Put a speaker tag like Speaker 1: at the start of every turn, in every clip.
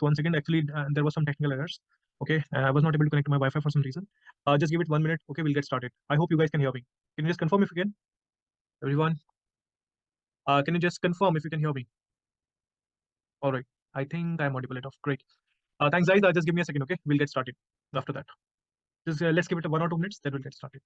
Speaker 1: one second. Actually, there was some technical errors. Okay, I was not able to connect to my Wi-Fi for some reason. Just give it 1 minute. Okay, we'll get started. I hope you guys can hear me. Can you just confirm if you can, everyone? Can you just confirm if you can hear me? All right. I think I'm audible enough. Great. Thanks, guys. Just give me a second. Okay, we'll get started after that. Just let's give it 1 or 2 minutes. Then we'll get started.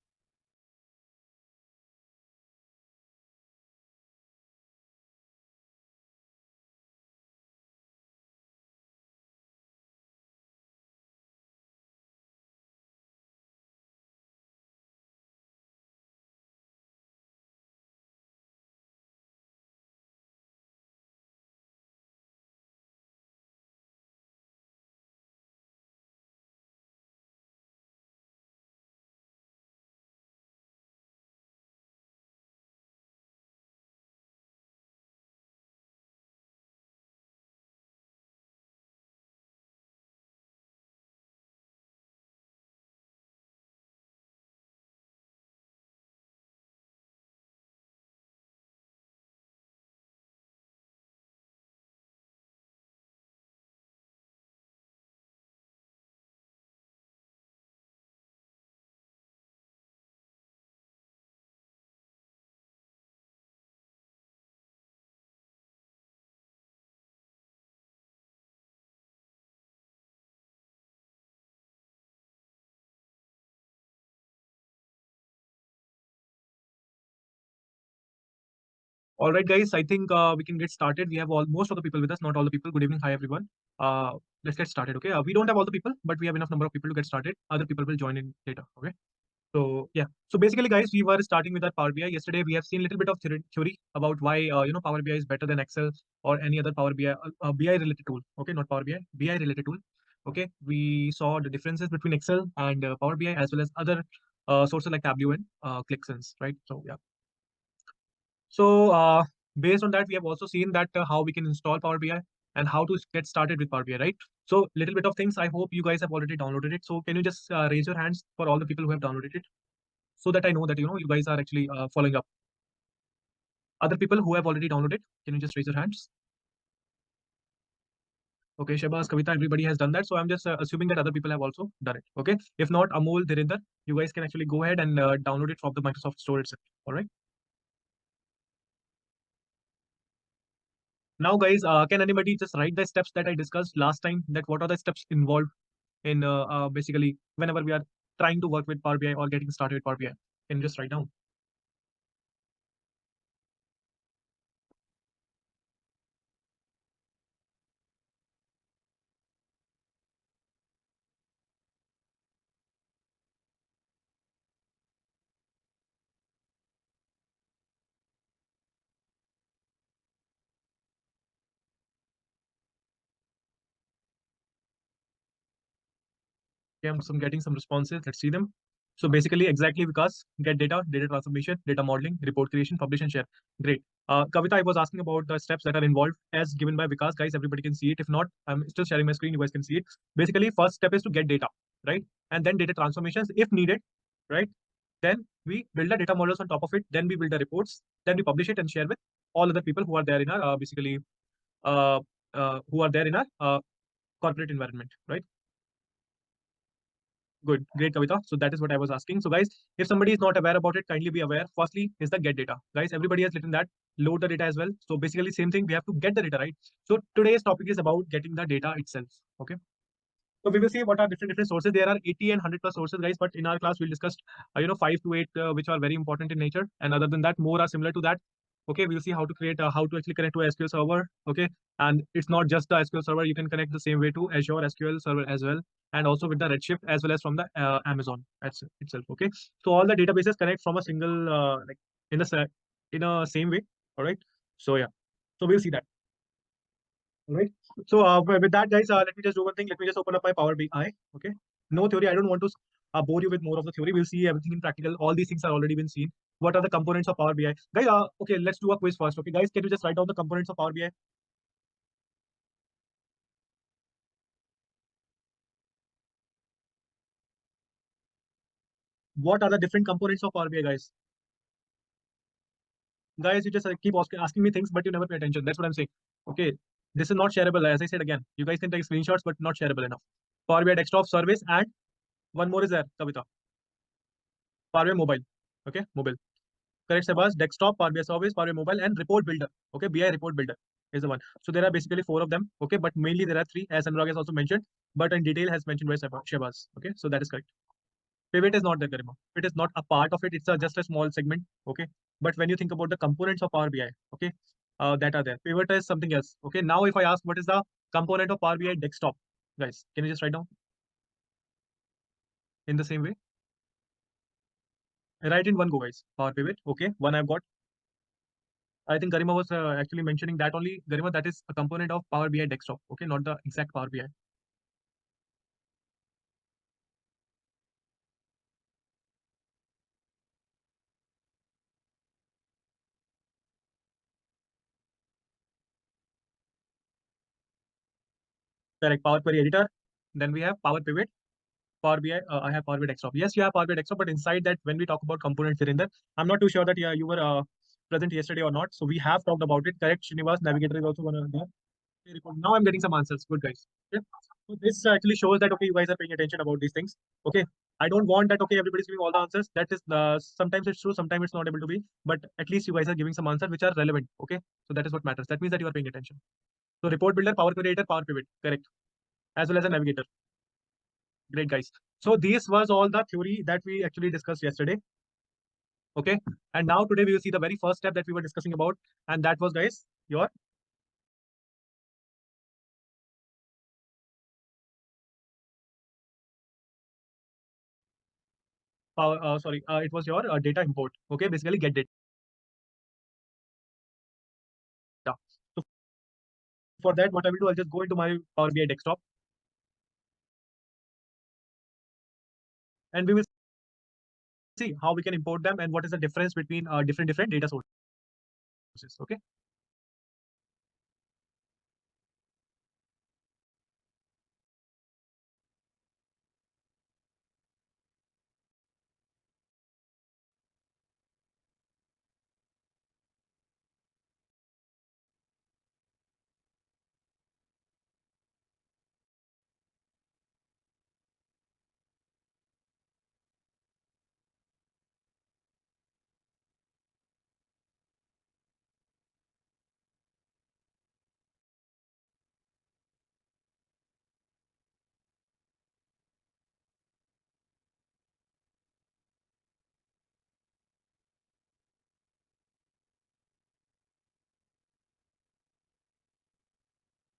Speaker 1: All right, guys. I think we can get started. We have most of the people with us, not all the people. Good evening. Hi, everyone. Let's get started. Okay. We don't have all the people, but we have enough number of people to get started. Other people will join in later. Okay. So yeah. So basically, guys, we were starting with our Power BI. Yesterday, we have seen a little bit of theory about why Power BI is better than Excel or any other Power BI BI related tool. Okay, not Power BI, BI related tool. Okay, we saw the differences between Excel and Power BI as well as other sources like Tableau and ClickSense, right? So yeah. So based on that, we have also seen that how we can install Power BI and how to get started with Power BI, right? So little bit of things. I hope you guys have already downloaded it. So can you just raise your hands for all the people who have downloaded it, so that I know that you guys are actually following up. Other people who have already downloaded, can you just raise your hands? Okay, Shabaz, Kavita, everybody has done that. So I'm just assuming that other people have also done it. Okay. If not, Amol, Dhirinder, you guys can actually go ahead and download it from the Microsoft Store itself. All right. Now, guys, can anybody just write the steps that I discussed last time? That what are the steps involved in basically whenever we are trying to work with Power BI or getting started with Power BI? Can you just write down? Okay, I'm getting some responses. Let's see them. So basically, exactly because get data, data transformation, data modeling, report creation, publish and share. Great. Kavita, I was asking about the steps that are involved as given by Vikas. Guys, everybody can see it. If not, I'm still sharing my screen. You guys can see it. Basically, first step is to get data, right? And then data transformations if needed, right? Then we build the data models on top of it. Then we build the reports. Then we publish it and share with all other people who are there in our basically who are there in our corporate environment, right? Good, great, Kavita. So that is what I was asking. So guys, if somebody is not aware about it, kindly be aware. Firstly, is the get data. Guys, everybody has written that. Load the data as well. So basically, same thing. We have to get the data, right? So today's topic is about getting the data itself. Okay. So we will see what are different sources. There are 80 and 100 plus sources, guys. But in our class, we'll discuss 5 to 8 which are very important in nature, and other than that, more are similar to that. Okay, we'll see how to create how to actually connect to SQL Server. Okay, and it's not just the SQL Server. You can connect the same way to Azure SQL Server as well, and also with the Redshift as well as from the Amazon itself. Okay, so all the databases connect from a single like in in a same way. All right. So yeah, so we'll see that. All right. So with that, guys, let me just do one thing. Let me just open up my Power BI. Okay. No theory. I don't want to bore you with more of the theory. We'll see everything in practical. All these things are already been seen. What are the components of Power BI? Guys, okay, let's do a quiz first. Okay, guys, can you just write down the components of Power BI? What are the different components of Power BI, guys? Guys, you just keep asking me things, but you never pay attention. That's what I'm saying. Okay. This is not shareable. As I said again, you guys can take screenshots, but not shareable enough. Power BI desktop service, and one more is there, Kavita. Power BI mobile. Okay, mobile. Correct, Sebas. Desktop, Power BI service, Power BI mobile, and report builder. Okay, BI report builder is the one. So there are basically four of them. Okay, but mainly there are three, as Anurag has also mentioned, but in detail has mentioned by Shebas. Okay, so that is correct. Pivot is not there, Garima. It is not a part of it. It's just a small segment. Okay, but when you think about the components of Power BI, okay, that are there. Pivot is something else. Okay, now if I ask what is the component of Power BI desktop, guys, can you just write down in the same way? Write in one go, guys. Power Pivot. Okay, one I've got. I think Garima was actually mentioning that only. Garima, that is a component of Power BI desktop. Okay, not the exact Power BI. Correct. Power Query Editor. Then we have Power Pivot. Power BI. I have Power BI desktop. Yes, you have Power BI desktop, but inside that, when we talk about components here in there, I'm not too sure that yeah, you were present yesterday or not. So we have talked about it. Correct. Srinivas, Navigator is also one of there. Okay, report. Now I'm getting some answers. Good guys. Okay. So this actually shows that okay, you guys are paying attention about these things. Okay. I don't want that. Okay, everybody's giving all the answers. That is sometimes it's true, sometimes it's not able to be. But at least you guys are giving some answers which are relevant. Okay. So that is what matters. That means that you are paying attention. So report builder, Power Creator, Power Pivot. Correct. As well as a navigator. Great guys. So this was all the theory that we actually discussed yesterday. Okay. And now today we will see the very first step that we were discussing about, and that was guys your it was your data import. Okay, basically get data. So for that, what I will do, I'll just go into my Power BI desktop, and we will see how we can import them and what is the difference between different data sources. Okay.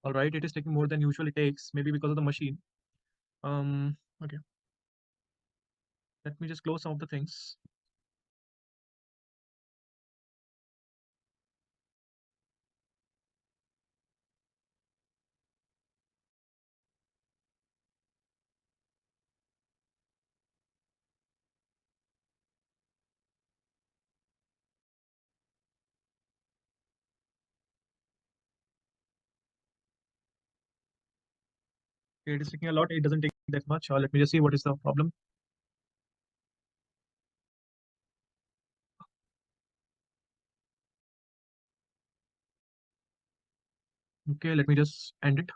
Speaker 1: All right. It is taking more than usual it takes, maybe because of the machine. Okay. Let me just close some of the things. Okay, it is taking a lot. It doesn't take that much. Let me just see what is the problem. Okay, let me just end it.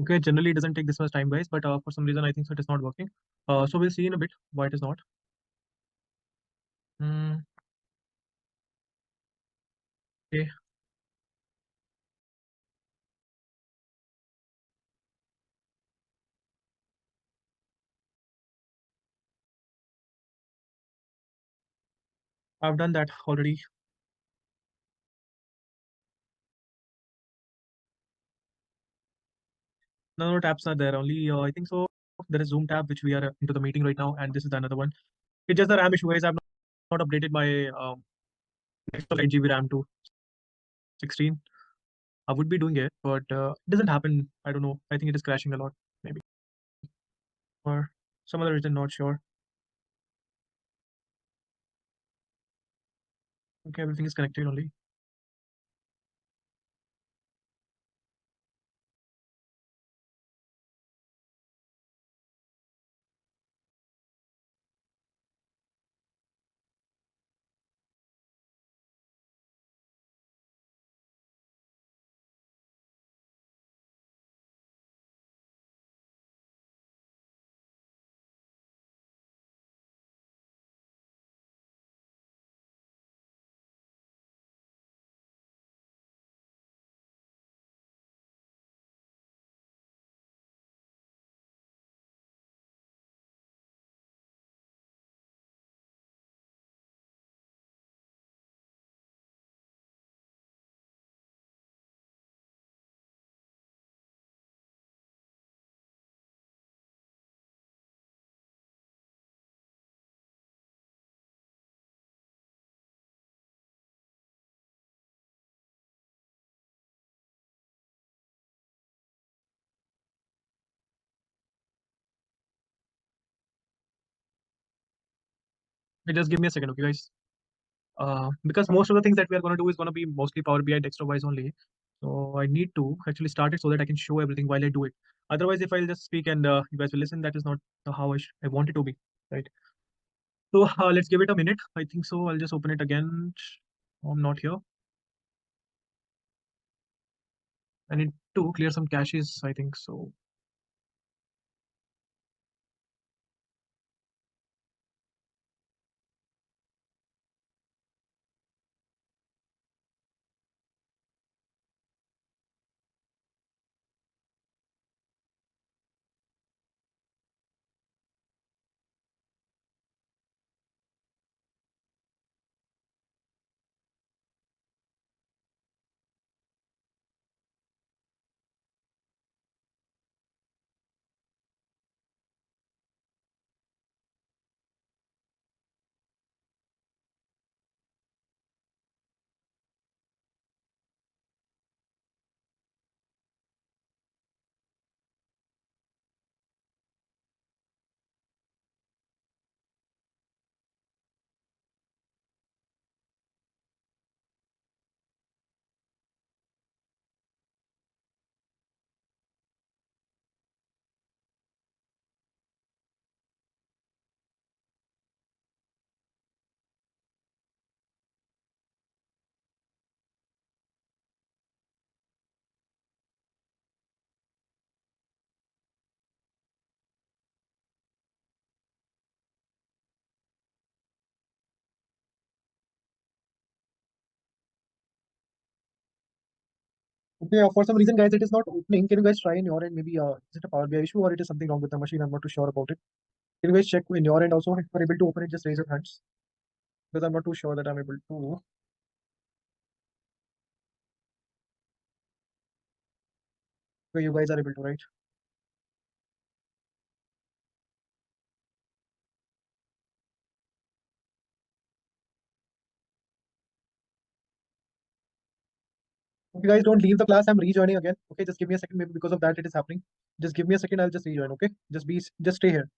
Speaker 1: Okay, generally it doesn't take this much time, guys, but for some reason I think so it is not working. So we'll see in a bit why it is not. Hmm, okay. I've done that already. No, no tabs are there. Only I think so. There is Zoom tab which we are into the meeting right now, and this is another one. It's just the RAM issue, guys. I've not updated my extra 8 GB RAM to 16. I would be doing it, but it doesn't happen. I don't know. I think it is crashing a lot, maybe, or some other reason. Not sure. Okay, everything is connected only. Okay, just give me a second, okay, guys. Because most of the things that we are going to do is going to be mostly Power BI Dexter wise only. So I need to actually start it so that I can show everything while I do it. Otherwise, if I'll just speak and you guys will listen, that is not how I want it to be, right? So let's give it a minute. I think so. I'll just open it again. I'm not here. I need to clear some caches, I think so. Okay, for some reason, guys, it is not opening. Can you guys try in your end? Maybe is it a Power BI issue or it is something wrong with the machine? I'm not too sure about it. Can you guys check in your end also? If you're able to open it, just raise your hands because I'm not too sure that I'm able to. Okay, you guys are able to, right? Okay, guys, don't leave the class. I'm rejoining again. Okay, just give me a second. Maybe because of that it is happening. Just give me a second. I'll just rejoin. Okay, just stay here.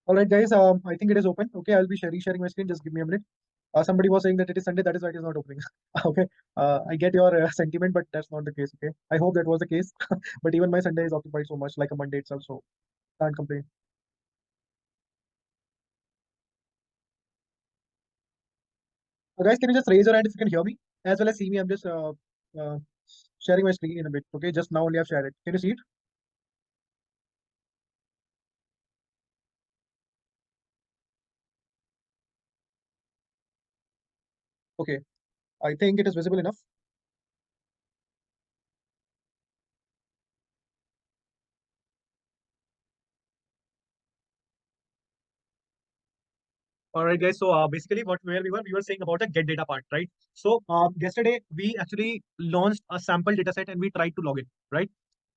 Speaker 1: All right, guys. I think it is open. Okay, I'll be sharing my screen. Just give me a minute. Somebody was saying that it is Sunday. That is why it is not opening. Okay. I get your sentiment, but that's not the case. Okay. I hope that was the case. But even my Sunday is occupied so much, like a Monday itself. So can't complain. Guys, can you just raise your hand if you can hear me as well as see me? I'm just uh, sharing my screen in a bit. Okay. Just now only I've shared it. Can you see it? Okay. I think it is visible enough. All right, guys. So basically, what where we were saying about the get data part, right? So yesterday we actually launched a sample data set and we tried to log in, right?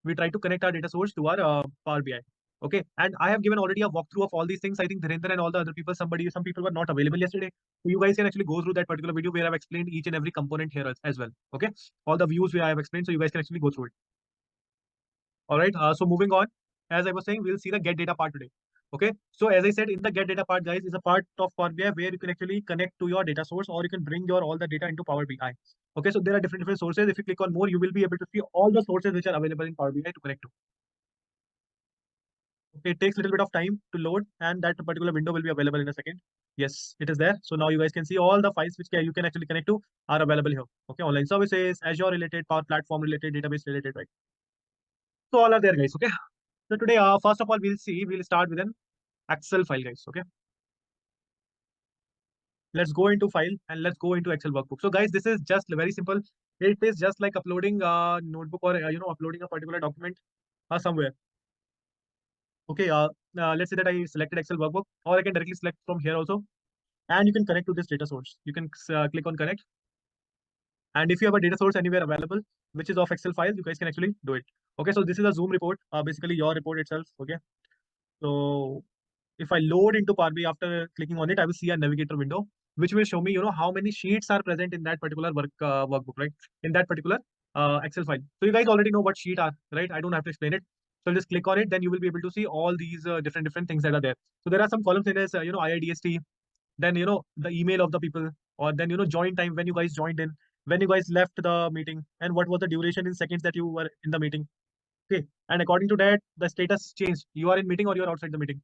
Speaker 1: We tried to connect our data source to our Power BI. Okay, and I have given already a walkthrough of all these things. I think Dhirendra and all the other people, some people were not available yesterday. So you guys can actually go through that particular video where I've explained each and every component here as well. Okay, all the views where I have explained, so you guys can actually go through it. All right. So moving on, as I was saying, we'll see the get data part today. Okay. So as I said, in the get data part, guys, is a part of Power BI where you can actually connect to your data source or you can bring your all the data into Power BI. Okay. So there are different sources. If you click on more, you will be able to see all the sources which are available in Power BI to connect to. Okay. It takes a little bit of time to load and that particular window will be available in a second. Yes, it is there. So now you guys can see all the files which you can actually connect to are available here. Okay. Online services, Azure related, Power Platform related, database related, right? So all are there, guys. Okay. So today, first of all, we'll start with an Excel file, guys. Okay, let's go into file and let's go into Excel workbook. So, guys, this is just very simple. It is just like uploading a notebook or uploading a particular document somewhere. Okay, let's say that I selected Excel workbook, or I can directly select from here also, and you can connect to this data source. You can click on connect, and if you have a data source anywhere available, which is of Excel file, you guys can actually do it. Okay, so this is a Zoom report, basically your report itself. Okay, so if I load into Power BI after clicking on it, I will see a navigator window, which will show me, how many sheets are present in that particular workbook, right? In that particular Excel file. So you guys already know what sheet are, right? I don't have to explain it. So just click on it, then you will be able to see all these different things that are there. So there are some columns in this, IIDST, then the email of the people, or then join time when you guys joined in, when you guys left the meeting, and what was the duration in seconds that you were in the meeting. Okay, and according to that, the status changed. You are in meeting or you are outside the meeting,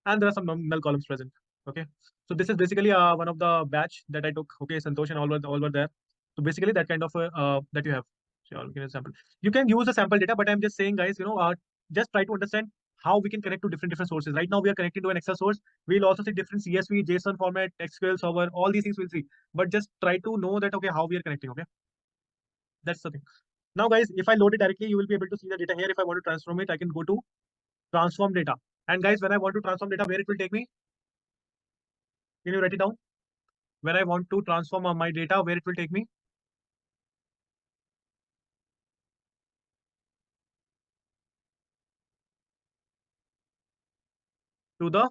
Speaker 1: and there are some null columns present. Okay, so this is basically one of the batch that I took. Okay, Santosh and all were there. So basically that kind of that you have. So I'll give you an example. You can use the sample data, but I'm just saying, guys, just try to understand how we can connect to different sources. Right now we are connecting to an Excel source. We'll also see different CSV, JSON format, SQL server, all these things we'll see. But just try to know that okay how we are connecting. Okay, that's the thing. Now, guys, if I load it directly, you will be able to see the data here. If I want to transform it, I can go to transform data. And guys, when I want to transform data, where it will take me? Can you write it down? When I want to transform my data, where it will take me? To the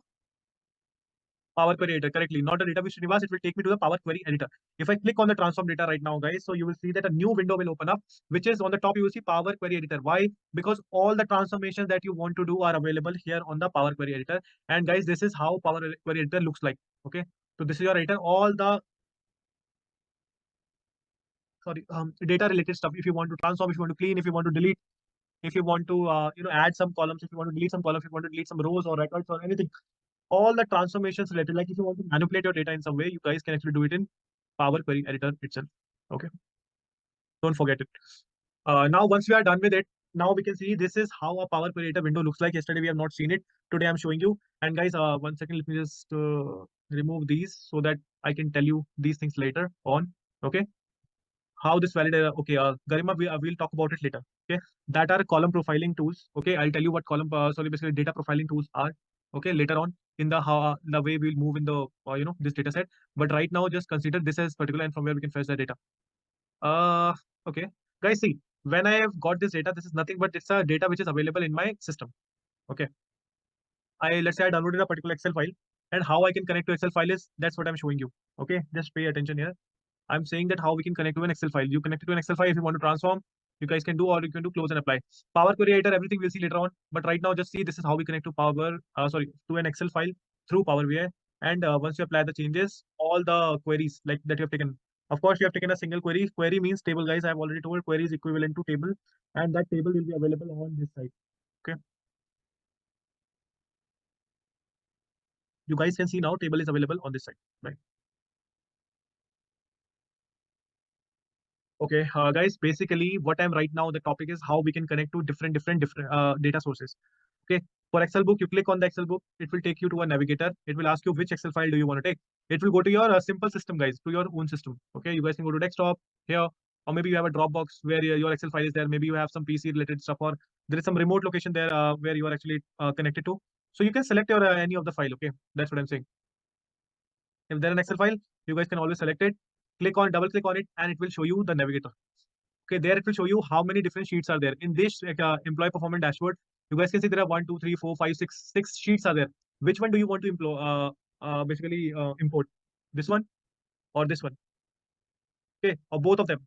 Speaker 1: Power Query Editor, correctly. Not the database Srinivas, it will take me to the Power Query Editor. If I click on the transform data right now, guys, so you will see that a new window will open up, which is on the top, you will see Power Query Editor. Why? Because all the transformations that you want to do are available here on the Power Query Editor. And guys, this is how Power Query Editor looks like. Okay. So this is your editor. All the data related stuff. If you want to transform, if you want to clean, if you want to delete, if you want to add some columns, if you want to delete some columns, if you want to delete some rows or records or anything, all the transformations related, like if you want to manipulate your data in some way, you guys can actually do it in Power Query Editor itself. Okay, don't forget it. Now once we are done with it, now we can see this is how a Power Query Editor window looks like. Yesterday we have not seen it, today I'm showing you. And guys, 1 second, let me just remove these so that I can tell you these things later on. Okay, how this valid okay, Garima, we'll talk about it later. Okay, that are column profiling tools. Okay, I'll tell you what column sorry, basically data profiling tools are. Okay, later on in the way we'll move in the this data set. But right now just consider this as particular and from where we can fetch the data. uh okay, guys, see, when I have got this data, this is nothing but it's a data which is available in my system. Okay, let's say I downloaded a particular Excel file, and how I can connect to Excel file is that's what I'm showing you. Okay, just pay attention here. I'm saying that how we can connect to an Excel file. You connect it to an Excel file if you want to transform. You guys can do, or you can do close and apply. Power Query Editor, everything we'll see later on. But right now, just see this is how we connect to to an Excel file through Power BI. And once you apply the changes, all the queries like that you have taken. Of course, you have taken a single query. Query means table, guys. I have already told query is equivalent to table, and that table will be available on this side. Okay, you guys can see now table is available on this side, right? Okay, guys, basically what I'm right now, the topic is how we can connect to different data sources. Okay, for Excel book, you click on the Excel book, it will take you to a navigator. It will ask you which Excel file do you want to take. It will go to your simple system, guys, to your own system. Okay, you guys can go to desktop here, or maybe you have a Dropbox where your Excel file is there. Maybe you have some PC related stuff, or there is some remote location there where you are actually connected to. So you can select your any of the file. Okay, that's what I'm saying. If there an Excel file, you guys can always select it, double click on it, and it will show you the navigator. Okay, there it will show you how many different sheets are there in this employee performance dashboard. You guys can see there are one, two, three, four, five, six sheets are there. Which one do you want to basically import? This one or this one? Okay, or both of them,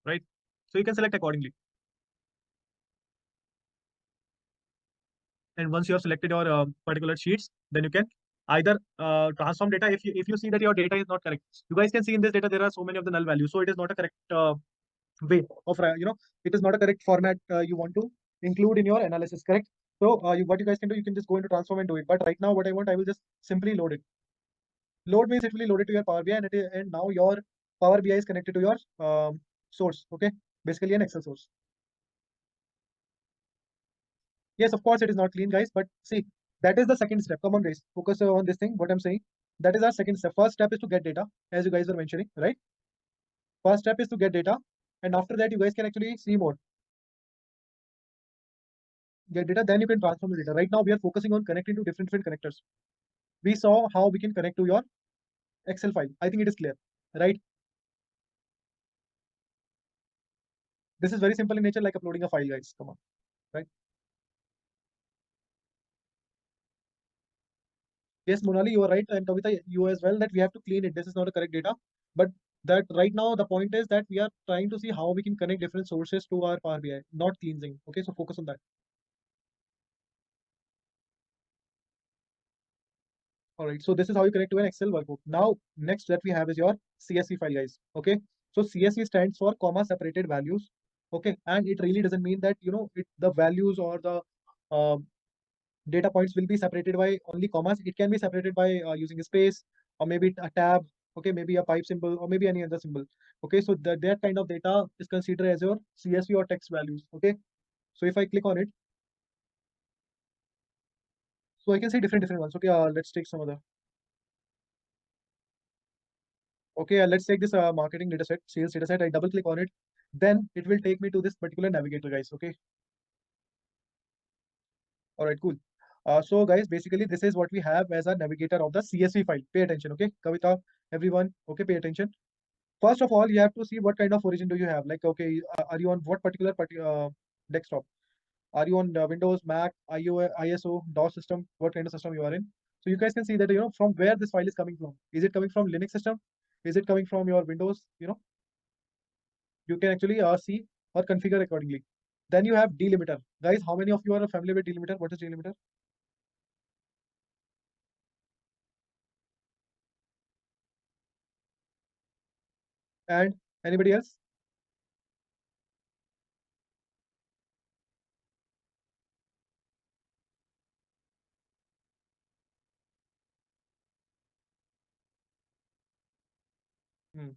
Speaker 1: right? So you can select accordingly. And once you have selected your particular sheets, then you can either transform data. If you see that your data is not correct, you guys can see in this data there are so many of the null values, so it is not a correct way of it is not a correct format you want to include in your analysis, correct? So what you guys can do, you can just go into transform and do it. But right now what I want, I will just simply load it. Load means it will be loaded to your Power BI, and now your Power BI is connected to your source. Okay, basically an Excel source. Yes, of course it is not clean, guys, but see, that is the second step. Come on, guys, focus on this thing what I'm saying. That is our second step. First step is to get data, as you guys were mentioning, right? First step is to get data, and after that you guys can actually see more. Get data, then you can transform the data. Right now we are focusing on connecting to different connectors. We saw how we can connect to your Excel file. I think it is clear, right? This is very simple in nature, like uploading a file, guys. Come on, right? Yes, Monali, you are right, and Kavita, you as well, that we have to clean it. This is not a correct data, but that right now the point is that we are trying to see how we can connect different sources to our Power BI, not cleansing. Okay, so focus on that. All right, so this is how you connect to an Excel workbook. Now, next that we have is your CSV file, guys. Okay, so CSV stands for comma separated values. Okay, and it really doesn't mean that the values or the uh, data points will be separated by only commas. It can be separated by using a space, or maybe a tab. Okay, maybe a pipe symbol, or maybe any other symbol. Okay, so that kind of data is considered as your CSV or text values. Okay, so if I click on it, so I can see different ones. Okay, let's take some other. Okay, let's take this marketing data set, sales data set. I double click on it, then it will take me to this particular navigator, guys. Okay, all right, cool. So guys, basically this is what we have as a navigator of the CSV file. Pay attention, okay, Kavita, everyone. Okay, pay attention. First of all, you have to see what kind of origin do you have. Like, okay, are you on what particular desktop? Are you on Windows, Mac, ISO, DOS system? What kind of system you are in? So you guys can see that from where this file is coming from. Is it coming from Linux system? Is it coming from your Windows? You can actually see or configure accordingly. Then you have delimiter. Guys, how many of you are familiar with delimiter? What is delimiter? And anybody else?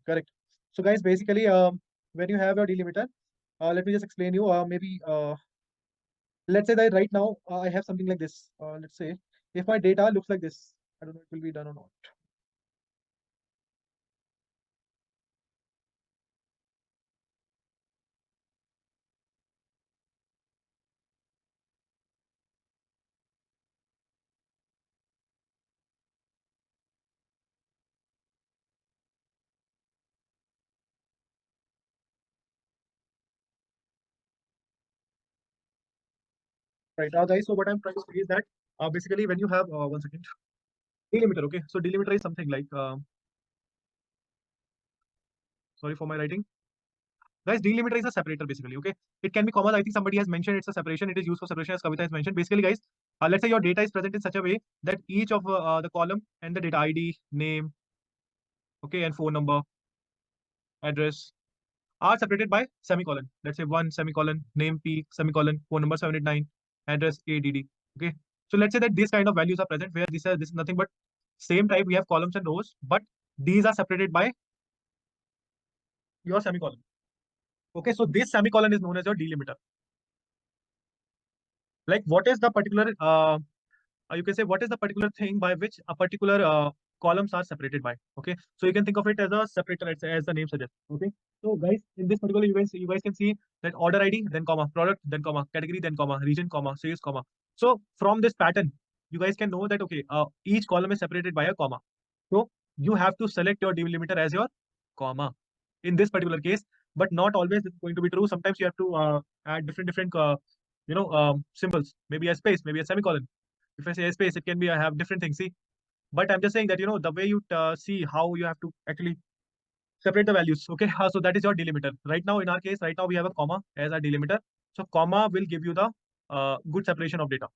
Speaker 1: Correct. So guys, basically, when you have your delimiter, let me just explain you. Maybe let's say that right now I have something like this. Let's say if my data looks like this, I don't know it will be done or not. Right, guys. So what I'm trying to say is that basically when you have one second delimiter. Okay, so delimiter is something like sorry for my writing. Guys, delimiter is a separator basically. Okay, it can be commas. I think somebody has mentioned it's a separation. It is used for separation, as Kavita has mentioned. Basically, guys, let's say your data is present in such a way that each of the column and the data ID, name, okay, and phone number, address are separated by semicolon. Let's say one semicolon, name P, semicolon, phone number 789, address ADD. Okay. So let's say that these kind of values are present where this is nothing but same type. We have columns and rows, but these are separated by your semicolon. Okay. So this semicolon is known as your delimiter. Like what is the particular you can say what is the particular thing by which a particular columns are separated by. Okay, so you can think of it as a separator as the name suggests. Okay, so guys, in this particular you guys can see that order ID, then comma, product, then comma, category, then comma, region, comma, sales, comma. So from this pattern you guys can know that okay, each column is separated by a comma. So you have to select your delimiter as your comma in this particular case, but not always it's going to be true. Sometimes you have to add different symbols, maybe a space, maybe a semicolon. If I say a space, it can be I have different things. See, but I'm just saying that the way you see how you have to actually separate the values. Okay, so that is your delimiter. Right now, in our case, right now we have a comma as our delimiter. So comma will give you the good separation of data.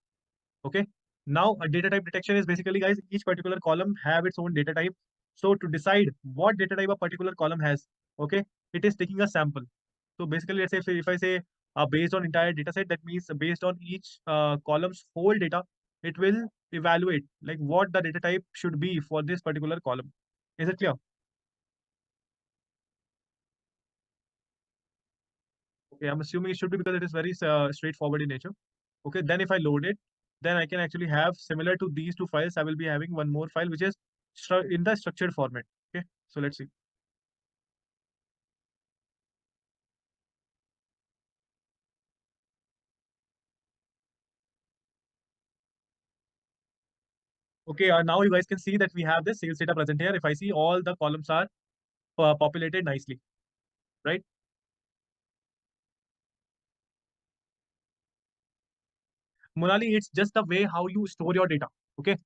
Speaker 1: Okay. Now, a data type detection is basically, guys, each particular column have its own data type. So to decide what data type a particular column has, okay, it is taking a sample. So basically, let's say if I say based on entire data set, that means based on each column's whole data, it will evaluate like what the data type should be for this particular column. Is it clear? Okay, I'm assuming it should be because it is very straightforward in nature. Okay, then if I load it, then I can actually have similar to these two files. I will be having one more file which is in the structured format. Okay, so let's see. Okay, now you guys can see that we have this sales data present here. If I see all the columns are populated nicely, right? Monali, it's just the way how you store your data. Okay.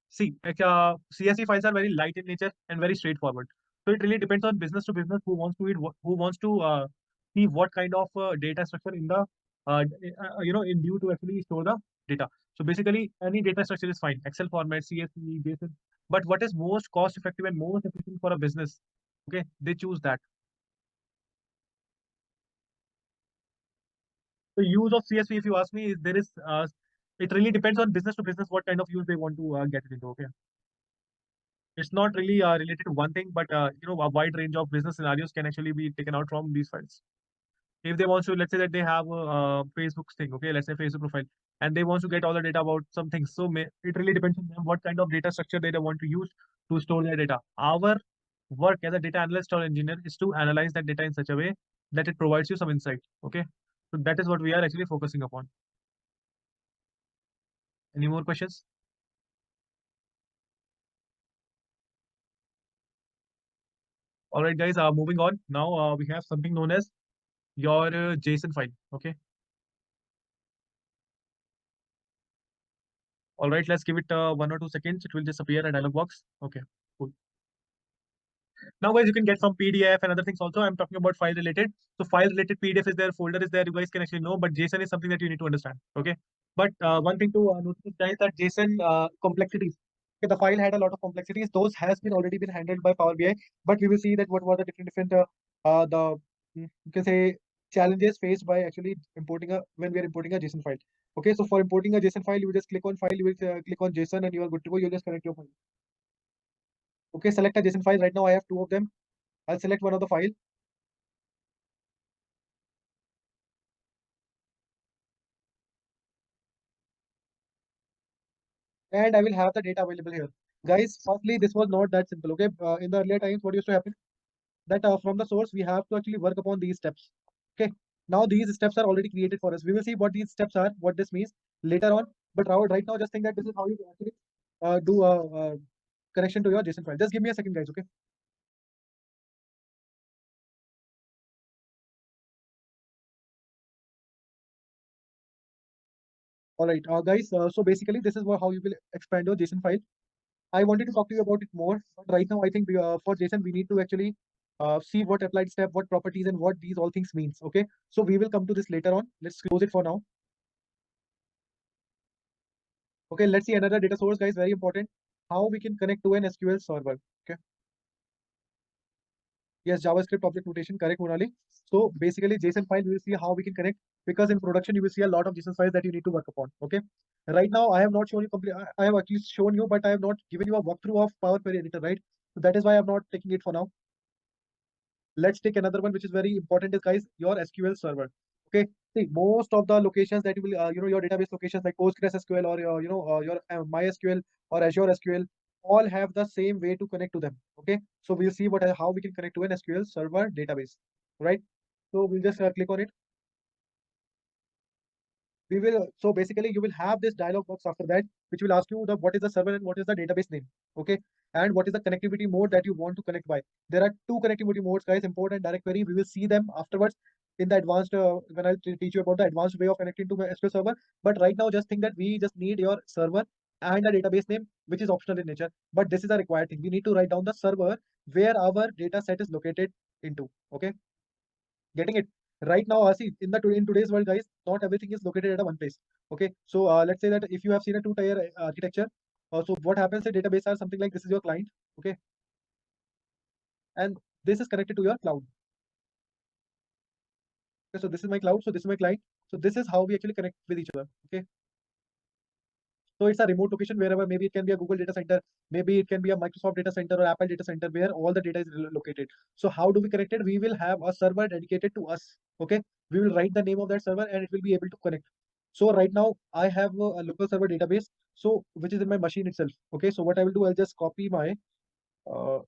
Speaker 1: See, like, CSV files are very light in nature and very straightforward. So it really depends on business to business who wants to who wants to see what kind of data structure in the in view to actually store the data. So basically, any data structure is fine. Excel format, CSV, JSON. But what is most cost effective and most efficient for a business? Okay, they choose that. The use of CSV, if you ask me, is there is it really depends on business to business what kind of use they want to get it into. Okay, it's not really related to one thing, but a wide range of business scenarios can actually be taken out from these files. If they want to, let's say that they have a Facebook thing, okay, let's say Facebook profile, and they want to get all the data about some things. So it really depends on them what kind of data structure they want to use to store their data. Our work as a data analyst or engineer is to analyze that data in such a way that it provides you some insight. Okay, so that is what we are actually focusing upon. Any more questions? All right, guys. Moving on. Now we have something known as your JSON file. Okay. All right. Let's give it 1 or 2 seconds. It will disappear a dialog box. Okay. Cool. Now, guys, you can get from PDF and other things also. I'm talking about file related. So file related PDF is there, folder is there. You guys can actually know, but JSON is something that you need to understand. Okay. But one thing to notice is that JSON complexities. Okay, the file had a lot of complexities. Those has been already been handled by Power BI. But we will see that what were the different the you can say challenges faced by actually importing a when we are importing a JSON file. Okay, so for importing a JSON file, you will just click on file, you will click on JSON, and you are good to go. You just connect your file. Okay, select a JSON file. Right now, I have two of them. I'll select one of the file and I will have the data available here. Guys, firstly, this was not that simple. Okay, in the earlier times, what used to happen that from the source, we have to actually work upon these steps. Okay, now these steps are already created for us. We will see what these steps are, what this means later on. But right now, just think that this is how you actually do a connection to your JSON file. Just give me a second, guys. Okay. All right, guys. So basically, this is how you will expand your JSON file. I wanted to talk to you about it more, but right now I think for JSON we need to actually see what applied step, what properties, and what these all things means. Okay, so we will come to this later on. Let's close it for now. Okay, let's see another data source, guys. Very important. How we can connect to an SQL server. Okay. Yes, JavaScript object notation, correct, Monali. So basically, JSON file, we will see how we can connect, because in production, you will see a lot of JSON files that you need to work upon. Okay. Right now, I have not shown you complete. I have at least shown you, but I have not given you a walkthrough of Power Query Editor, right? So that is why I'm not taking it for now. Let's take another one, which is very important, is guys, your SQL server. Okay. See, most of the locations that you will, your database locations like PostgreSQL or your MySQL or Azure SQL all have the same way to connect to them. Okay. So we'll see how we can connect to an SQL server database, right? So we'll just click on it. We will, so basically you will have this dialog box after that, which will ask you the what is the server and what is the database name. Okay, and what is the connectivity mode that you want to connect by. There are two connectivity modes, guys, import and direct query. We will see them afterwards in the advanced when I teach you about the advanced way of connecting to my SQL server. But right now, just think that we just need your server and a database name, which is optional in nature, but this is a required thing. We need to write down the server where our data set is located into. Okay, getting it. Right now, see, in today's world, guys, not everything is located at a one place. Okay, so let's say that if you have seen a two-tier architecture, so what happens in database are something like this is your client. Okay, and this is connected to your cloud. Okay, so this is my cloud, so this is my client. So this is how we actually connect with each other. Okay, so it's a remote location wherever, maybe it can be a Google data center, maybe it can be a Microsoft data center or Apple data center where all the data is located. So how do we connect it? We will have a server dedicated to us. Okay, we will write the name of that server and it will be able to connect. So right now I have a local server database, so which is in my machine itself. Okay, so what I will do, I'll just copy my uh,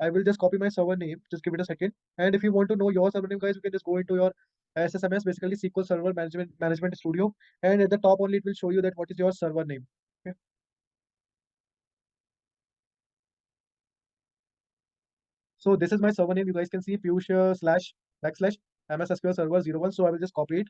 Speaker 1: I will just copy my server name. Just give it a second. And if you want to know your server name, guys, you can just go into your SSMS, basically SQL Server Management Studio, and at the top only it will show you that what is your server name. Okay. So this is my server name. You guys can see Piyush slash backslash MS SQL Server 01. So I will just copy it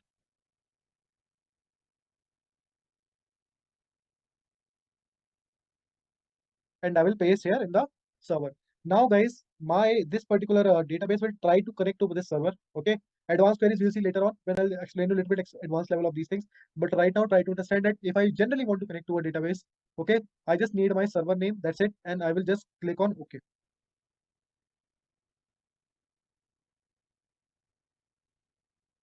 Speaker 1: and I will paste here in the server. Now, guys, my this particular database will try to connect to this server. Okay, advanced queries we'll see later on when I'll explain a little bit advanced level of these things. But right now, try to understand that if I generally want to connect to a database, okay, I just need my server name. That's it, and I will just click on OK.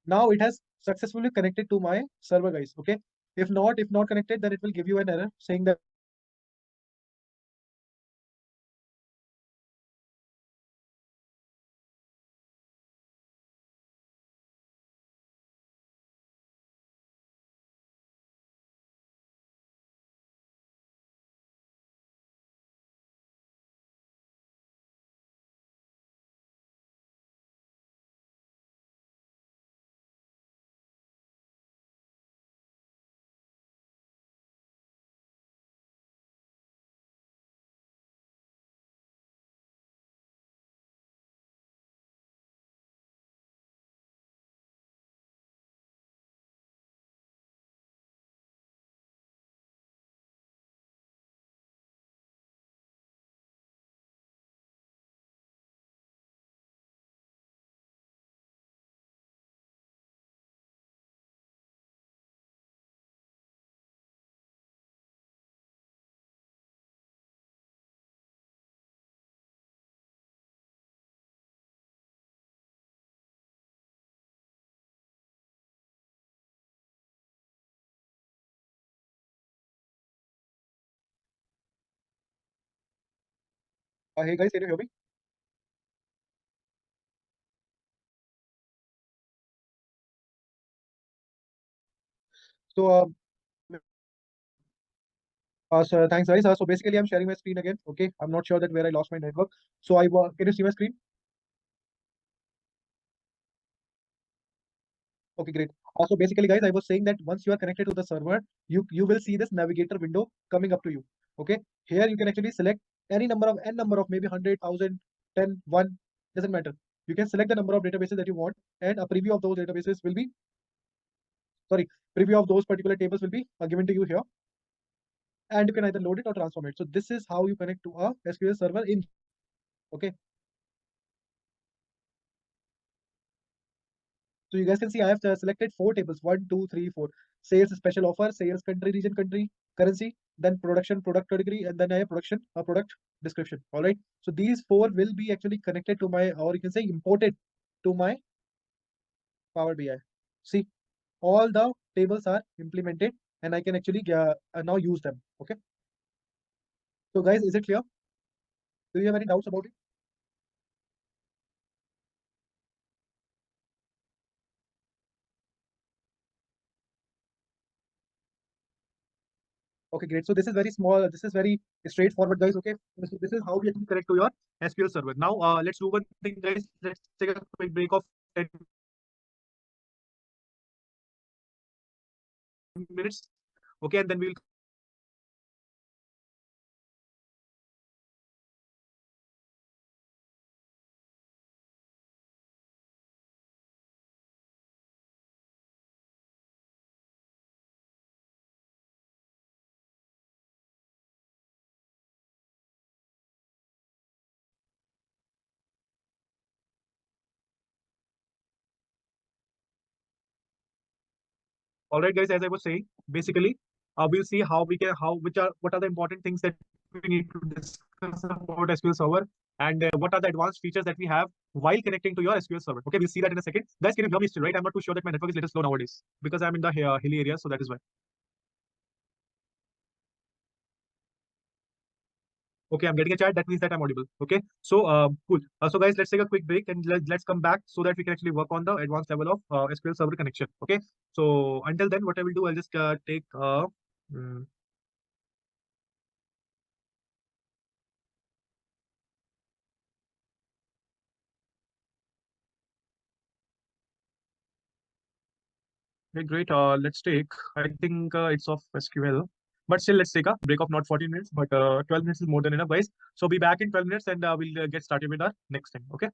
Speaker 1: Now it has successfully connected to my server, guys. Okay, if not connected, then it will give you an error saying that. Hey guys, can you hear me? So so thanks, guys. So basically, I'm sharing my screen again. Okay, I'm not sure that where I lost my network. So can you see my screen? Okay, great. So basically, guys, I was saying that once you are connected to the server, you will see this navigator window coming up to you. Okay, here you can actually select any number of n number of maybe 100,000, 10, 1, doesn't matter. You can select the number of databases that you want, and a preview of those databases will be sorry, preview of those particular tables will be given to you here. and you can either load it or transform it. So this is how you connect to a SQL server in. Okay. So you guys can see I have selected 4 tables: one, two, three, four. Sales special offer, sales country, region, country, currency, then production, product category, and then I have production, product description. All right. So these four will be actually connected to my, or you can say imported to my Power BI. See, all the tables are implemented, and I can actually now use them. Okay. So guys, is it clear? Do you have any doubts about it? Okay, great. So this is very small. This is very straightforward, guys. Okay. So this is how we actually connect to your SQL server. Now, let's do one thing, guys. Let's take a quick break of 10 minutes. Okay, and then we'll. All right, guys. As I was saying, basically, we'll see how we can how which are what are the important things that we need to discuss about SQL Server, and what are the advanced features that we have while connecting to your SQL Server. Okay, we'll see that in a second. Guys, can you hear me still? Right? I'm not too sure that my network is a little slow nowadays because I'm in the hilly area, so that is why. Okay, I'm getting a chat. That means that I'm audible. Okay, so cool. So guys, let's take a quick break and let's come back so that we can actually work on the advanced level of SQL Server connection. Okay, so until then, what I will do, I'll just take mm, okay, great. Let's take. I think it's of SQL, but still, let's take a break of not 14 minutes, but 12 minutes is more than enough, guys. So be back in 12 minutes, and we'll get started with our next thing. Okay.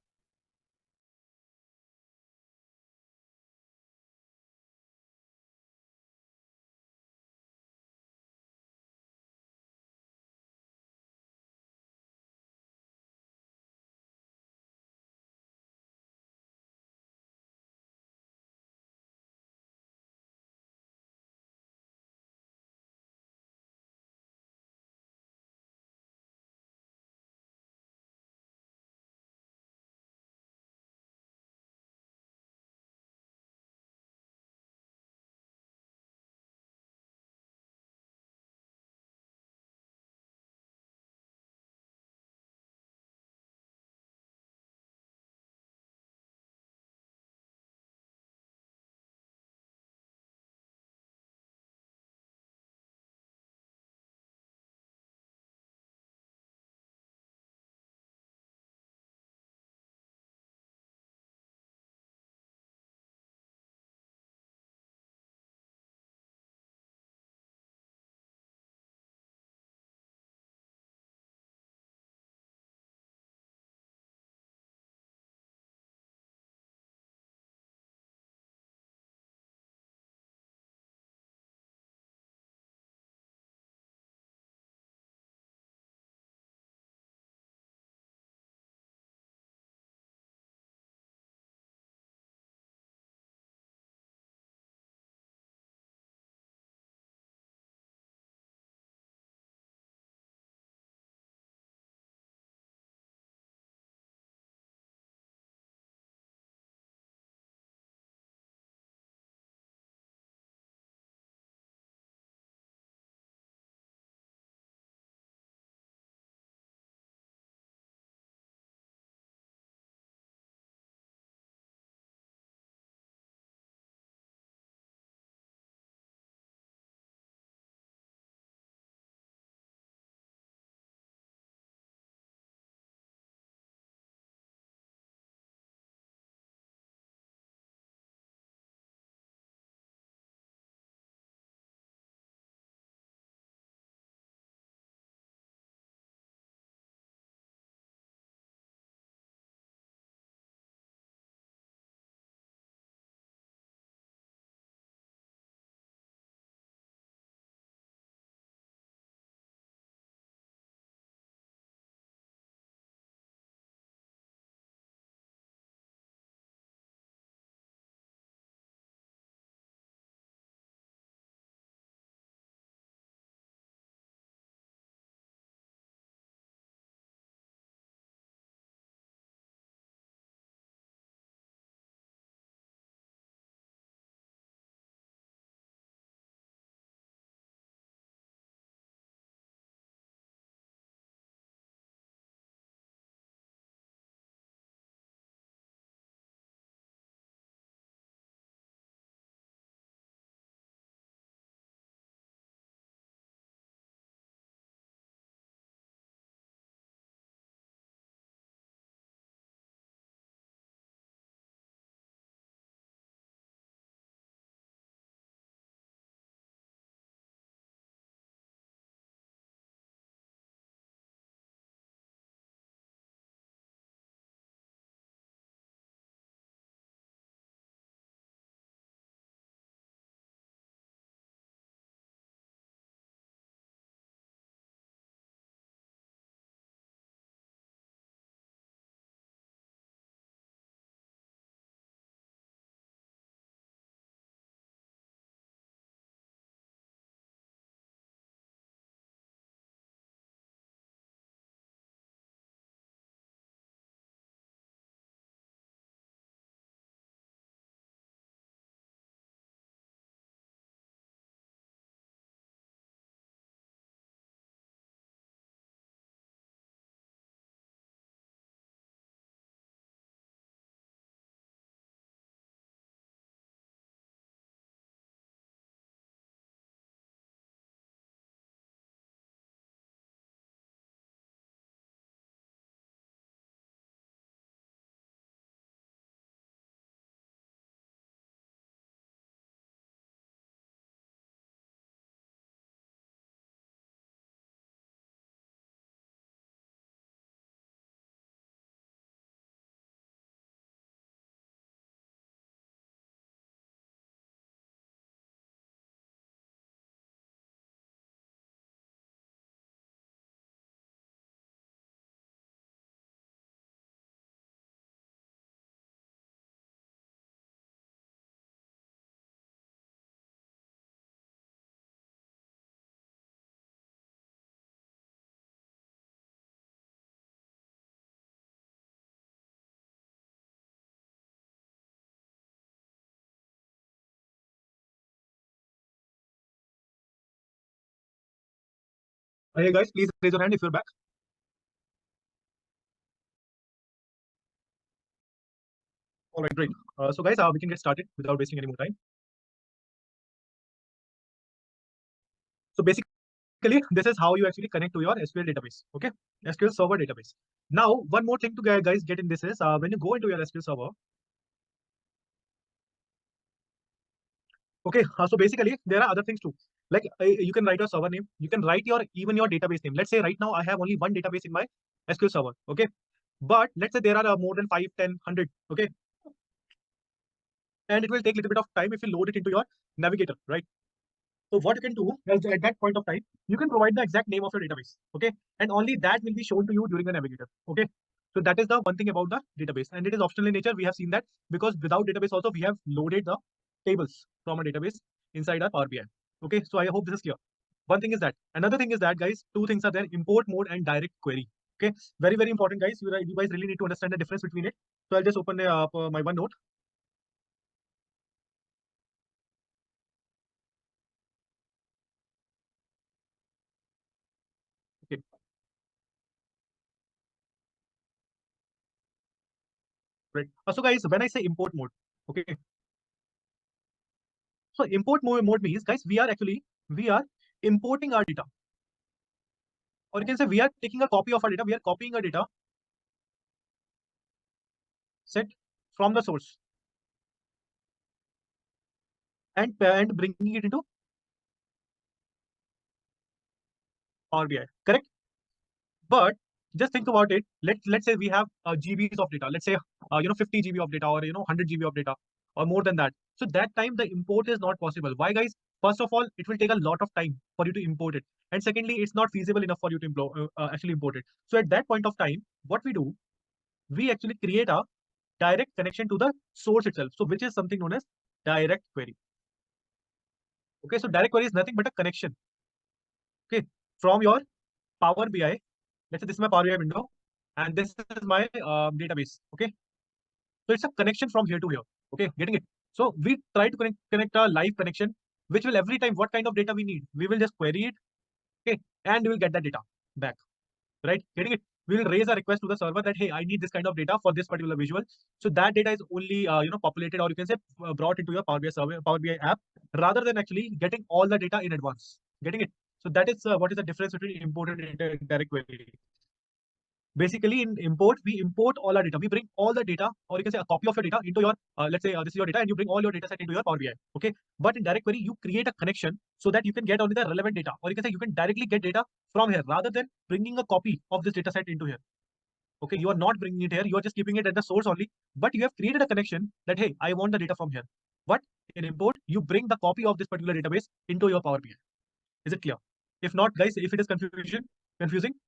Speaker 1: Hey guys, please raise your hand if you're back. All right, great. So guys, we can get started without wasting any more time. So basically, this is how you actually connect to your SQL database. Okay, SQL Server database. Now, one more thing to guys get in this is when you go into your SQL Server. Okay, so basically there are other things too. Like you can write your server name, you can write your even your database name. Let's say right now I have only one database in my SQL Server. Okay, but let's say there are more than 5, 10, 100. Okay, and it will take a little bit of time if you load it into your navigator, right? So what you can do is at that point of time, you can provide the exact name of your database, okay? And only that will be shown to you during the navigator, okay? So that is the one thing about the database, and it is optional in nature. We have seen that because without database also we have loaded the tables from a database inside our Power BI. Okay, so I hope this is clear. One thing is that. Another thing is that, guys, two things are there: import mode and direct query. Okay, very important, guys. You guys really need to understand the difference between it. So I'll just open up my OneNote. Okay, right. So guys, when I say import mode, okay, so import mode means, guys, we are importing our data, or you can say we are taking a copy of our data. We are copying our data set from the source and bringing it into Power BI. Correct? But just think about it. Let's say we have GBs of data. Let's say 50 GB of data, or 100 GB of data, or more than that. So that time the import is not possible. Why, guys? First of all, it will take a lot of time for you to import it, and secondly, it's not feasible enough for you to actually import it. So at that point of time, what we do, we actually create a direct connection to the source itself. So which is something known as direct query. Okay, so direct query is nothing but a connection. Okay, from your Power BI. Let's say this is my Power BI window, and this is my database. Okay, so it's a connection from here to here. Okay, getting it? So we try to connect a live connection, which will every time what kind of data we need, we will just query it. Okay, and we will get that data back. Right? Getting it? We will raise a request to the server that, hey, I need this kind of data for this particular visual. So that data is only populated, or you can say brought into your Power BI server, Power BI app, rather than actually getting all the data in advance. Getting it? So that is what is the difference between imported and direct query. Basically, in import, we import all our data. We bring all the data, or you can say a copy of your data into your, let's say this is your data, and you bring all your data set into your Power BI. Okay. But in direct query, you create a connection so that you can get only the relevant data, or you can say you can directly get data from here rather than bringing a copy of this data set into here. Okay. You are not bringing it here. You are just keeping it at the source only, but you have created a connection that, hey, I want the data from here. But in import, you bring the copy of this particular database into your Power BI. Is it clear? If not, guys, if it is confusing,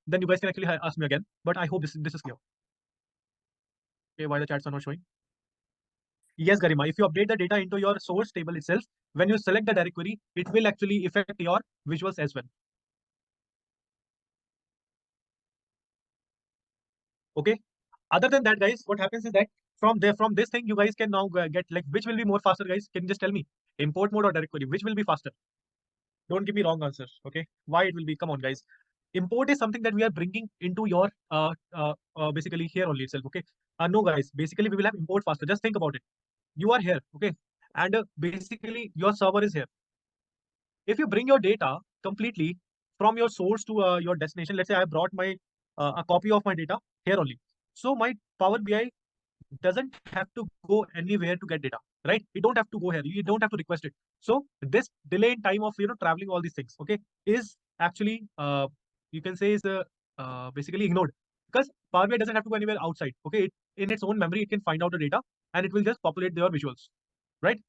Speaker 1: then you guys can actually ask me again. But I hope this is clear. Okay, why the chats are not showing? Yes, Garima. If you update the data into your source table itself, when you select the direct query, it will actually affect your visuals as well. Okay. Other than that, guys, what happens is that from this thing, you guys can now get like which will be more faster, guys? Can you just tell me? Import mode or direct query? Which will be faster? Don't give me wrong answers. Okay. Why it will be? Come on, guys. Import is something that we are bringing into your basically here only itself. Okay. No, guys. Basically, we will have import faster. Just think about it. You are here. Okay. And basically, your server is here. If you bring your data completely from your source to your destination, let's say I brought my a copy of my data here only. So my Power BI doesn't have to go anywhere to get data, right? You don't have to go here. You don't have to request it. So this delay in time of traveling all these things, okay, is actually you can say is basically ignored because Power BI doesn't have to go anywhere outside. Okay, in its own memory, it can find out the data and it will just populate your visuals, right?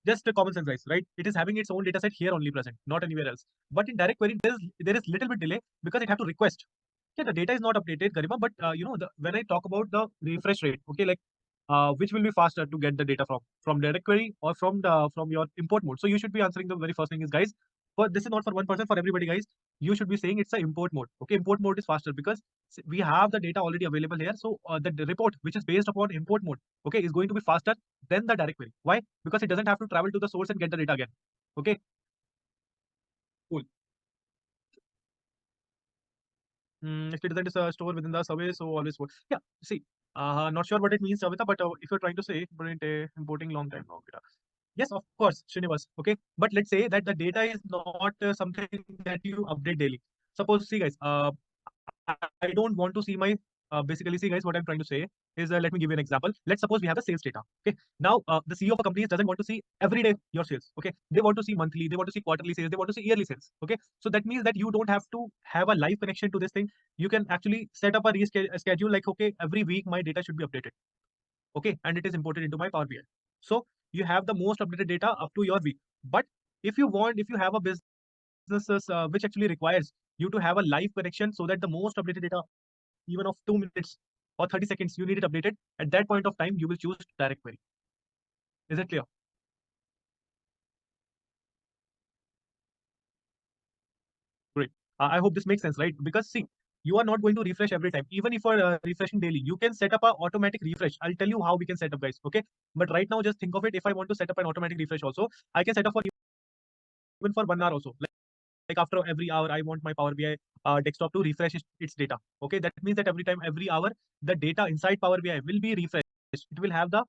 Speaker 1: Just a common sense, guys, right? It is having its own data set here only present, not anywhere else. But in direct query, there is little bit delay because it have to request. Yeah, the data is not updated, Garima, but when I talk about the refresh rate, okay, like which will be faster to get the data from direct query or from your import mode. So you should be answering the very first thing is, guys. But this is not for one person, for everybody, guys. You should be saying it's a import mode. Okay, import mode is faster because we have the data already available here. So the report which is based upon import mode, okay, is going to be faster than the direct query. Why? Because it doesn't have to travel to the source and get the data again. Okay, cool. If it doesn't store within the survey, so always work. Yeah, see, not sure what it means, Savita, but if you're trying to say importing long time now, data. Yes, of course, Srinivas. Okay, but let's say that the data is not something that you update daily. Suppose, see, guys, I don't want to see my basically, see, guys, what I'm trying to say is let me give you an example. Let's suppose we have the sales data. Okay, now the CEO of a company doesn't want to see every day your sales. Okay, they want to see monthly, they want to see quarterly sales, they want to see yearly sales. Okay, so that means that you don't have to have a live connection to this thing. You can actually set up a schedule like, okay, every week my data should be updated. Okay, and it is imported into my Power BI. So you have the most updated data up to your week. But if you have a businesses which actually requires you to have a live connection so that the most updated data, even of 2 minutes or 30 seconds, you need it updated. At that point of time, you will choose direct query. Is it clear? Great. I hope this makes sense, right? Because see, you are not going to refresh every time. Even if you're refreshing daily, you can set up a automatic refresh. I'll tell you how we can set up, guys. Okay. But right now, just think of it. If I want to set up an automatic refresh also, I can set up for even for 1 hour also. Like after every hour, I want my Power BI desktop to refresh its data. Okay. That means that every time, every hour, the data inside Power BI will be refreshed. It will have the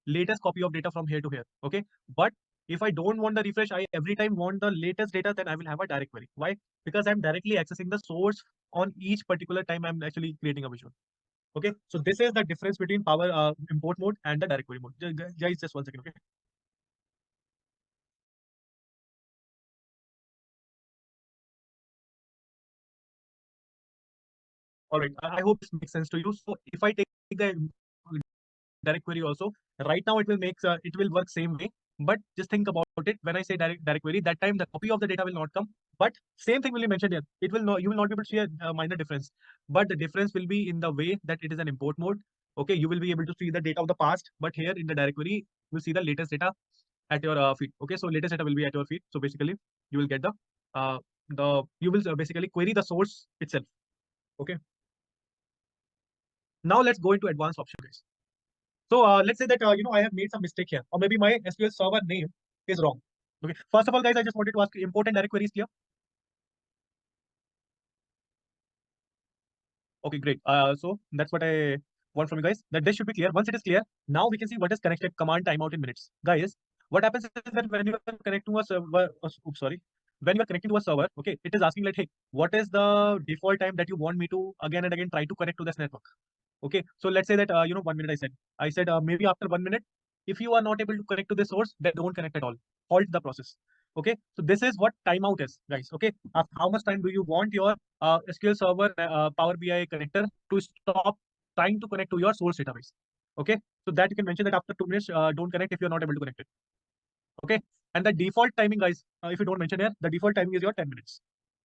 Speaker 1: latest copy of data from here to here. Okay. But if I don't want the refresh, I every time want the latest data, then I will have a direct query. Why? Because I'm directly accessing the source on each particular time I'm actually creating a visual. Okay. So this is the difference between power import mode and the direct query mode. Guys, just 1 second. Okay. All right. I hope this makes sense to you. So if I take the direct query also, right now it will work same way. But just think about it. When I say direct query, that time the copy of the data will not come, but same thing will be mentioned here. It will not, you will not be able to see a minor difference, but the difference will be in the way that it is an import mode. Okay, you will be able to see the data of the past, but here in the direct query, you will see the latest data at your feed. Okay, so latest data will be at your feed. So basically, you will get the you will basically query the source itself. Okay, now let's go into advanced option, guys. So let's say that I have made some mistake here, or maybe my SQL server name is wrong. Okay. First of all, guys, I just wanted to ask import and direct queries clear. Okay, great. So that's what I want from you guys. That this should be clear. Once it is clear, now we can see what is connected. Command timeout in minutes, guys. What happens is that when you are connecting to a server, oops, sorry, when you are connecting to a server, okay, it is asking like, hey, what is the default time that you want me to again and again try to connect to this network? Okay, so let's say that 1 minute I said maybe after 1 minute, if you are not able to connect to the source, then don't connect at all. Halt the process. Okay, so this is what timeout is, guys. Okay, how much time do you want your SQL Server Power BI connector to stop trying to connect to your source database? Okay, so that you can mention that after 2 minutes, don't connect if you are not able to connect it. Okay, and the default timing, guys, if you don't mention here, the default timing is your 10 minutes.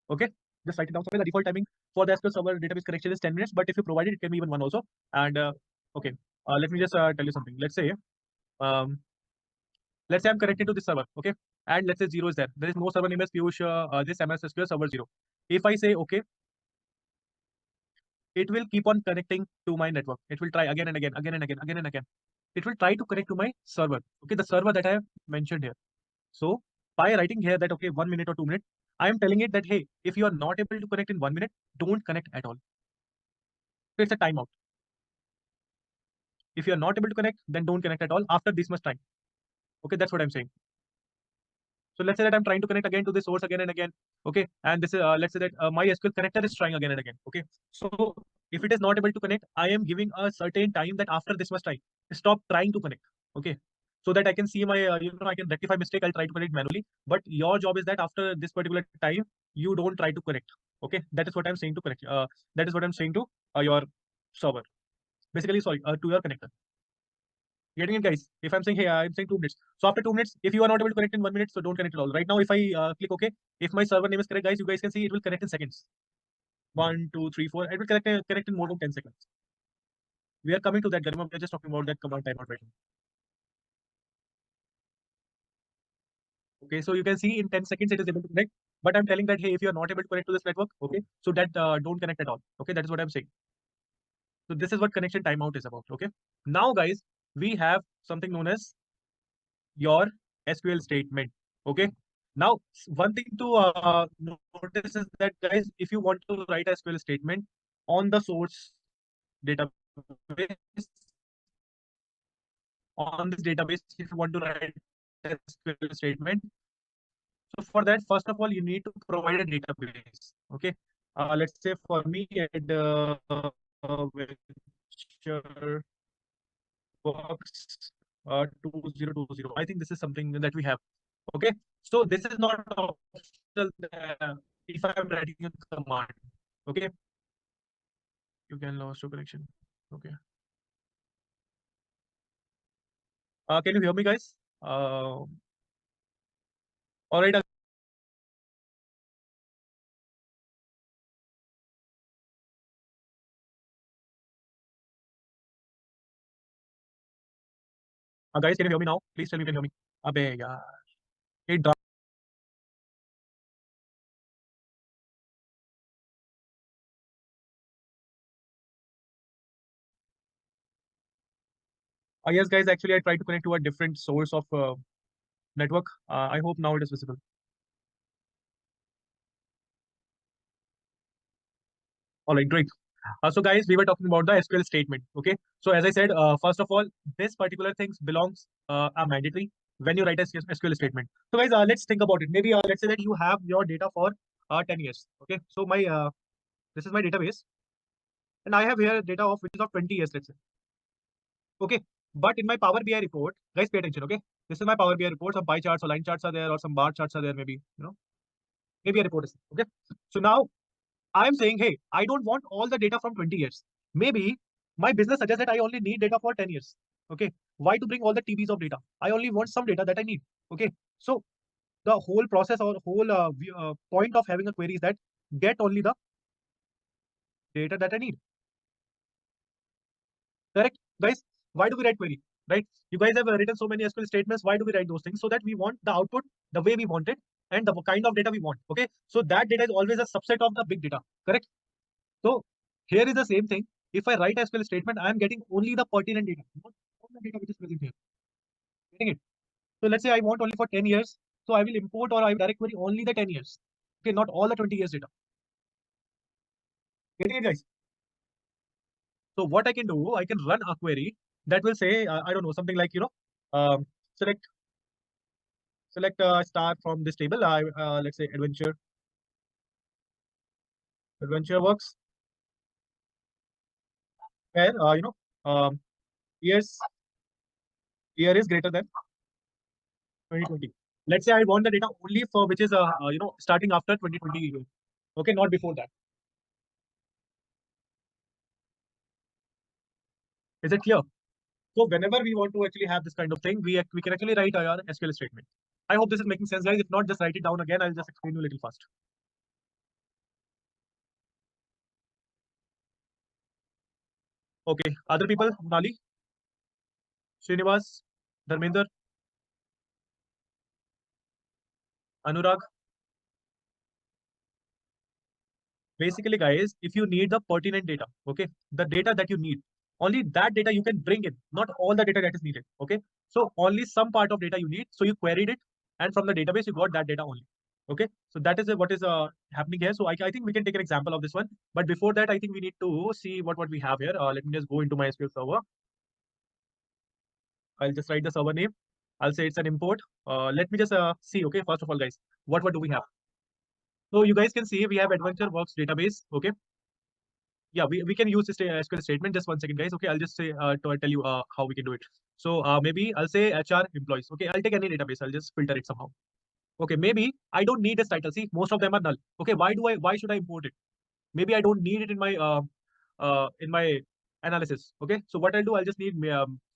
Speaker 1: Okay, just write it down somewhere. The default timing for the SQL Server database connection is 10 minutes, but if you provide it, it can be even one also. And okay, let me just tell you something. Um, let's say I'm connected to this server, okay, and let's say zero is there. There is no server name as Piyush. This MS SQL Server 0. If I say okay, it will keep on connecting to my network. It will try again and again, again and again, again and again. It will try to connect to my server. Okay, the server that I have mentioned here. So by writing here that okay, 1 minute or 2 minutes, I am telling it that hey, if you are not able to connect in 1 minute, don't connect at all. So it's a timeout. If you are not able to connect, then don't connect at all after this much time. Okay, that's what I'm saying. So let's say that I'm trying to connect again to the source again and again. Okay, and this is let's say that my SQL connector is trying again and again. Okay, so if it is not able to connect, I am giving a certain time that after this much time, stop trying to connect. Okay, so that I can see my I can rectify mistake. I'll try to connect manually. But your job is that after this particular time, you don't try to connect. Okay, that is what I'm saying to connect. That is what I'm saying to your server. Basically, sorry, to your connector. Getting it, guys? If I'm saying, hey, I'm saying 2 minutes. So after 2 minutes, if you are not able to connect in 1 minute, so don't connect at all. Right now, if I click OK, if my server name is correct, guys, you guys can see it will connect in seconds. 1, 2, 3, 4. It will connect in more than 10 seconds. We are coming to that, Garima. We are just talking about that command timeout right now. Okay, so you can see in 10 seconds it is able to connect. But I'm telling that, hey, if you are not able to connect to this network, okay, so that don't connect at all. Okay, that is what I'm saying. So this is what connection timeout is about. Okay, now, guys, we have something known as your SQL statement. Okay. Now, one thing to note notice is that, guys, if you want to write a SQL statement on the source database, on this database, if you want to write a SQL statement, so for that, first of all, you need to provide a database. Okay. Let's say for me, at Venture Works 2020. I think this is something that we have. Okay. So this is not optional if I'm writing a command. Okay. You can lose your connection. Okay. Can you hear me, guys? All right. Guys, can you hear me now? Please tell me you can hear me. Abey yaar. It dropped. Yes, guys. Actually, I tried to connect to a different source of network. I hope now it is visible. All right, great. So guys, we were talking about the SQL statement. Okay. So as I said, first of all, this particular things belongs are mandatory when you write a SQL statement. So guys, let's think about it. Maybe let's say that you have your data for 10 years. Okay. So my this is my database, and I have here data of which is of 20 years. Let's say. Okay. But in my Power BI report, guys, pay attention. Okay. This is my Power BI report. Some pie charts or line charts are there, or some bar charts are there. Maybe maybe a report is there. Okay. So now I'm saying, hey, I don't want all the data from 20 years. Maybe my business suggests that I only need data for 10 years. Okay. Why to bring all the TBs of data? I only want some data that I need. Okay. So the whole process or whole point of having a query is that get only the data that I need. Correct, guys? Why do we write query? Right? You guys have written so many SQL statements. Why do we write those things? So that we want the output the way we want it and the kind of data we want. Okay. So that data is always a subset of the big data. Correct? So here is the same thing. If I write a SQL statement, I am getting only the pertinent data, not all the data which is present here. Getting it? So let's say I want only for 10 years. So I will import or I will direct query only the 10 years. Okay, not all the 20 years data. Getting it, guys? So what I can do, I can run a query that will say, I don't know, something like, um, select star from this table. Let's say adventure works where, um, years year is greater than 2020. Let's say I want the data only for which is starting after 2020. Okay, not before that. Is it clear? So whenever we want to actually have this kind of thing, we can actually write our SQL statement. I hope this is making sense, guys. If not, just write it down again. I'll just explain you a little fast. Okay, other people, Nali, Srinivas, Dharmender, Anurag. Basically, guys, if you need the pertinent data, okay, the data that you need, only that data you can bring in, not all the data that is needed. Okay, so only some part of data you need. So you queried it, and from the database you got that data only. Okay, so that is what is happening here. So I think we can take an example of this one. But before that, I think we need to see what we have here. Let me just go into my SQL server. I'll just write the server name. I'll say it's an import. Let me just see. Okay, first of all, guys, what do we have? So you guys can see we have Adventure Works database. Okay, yeah, we can use this SQL statement. Just one second, guys. Okay, I'll just say to tell you how we can do it. So maybe I'll say HR employees. Okay, I'll take any database. I'll just filter it somehow. Okay, maybe I don't need this title. See, most of them are null. Okay, why should I import it? Maybe I don't need it in my analysis. Okay, so what I'll do, I'll just need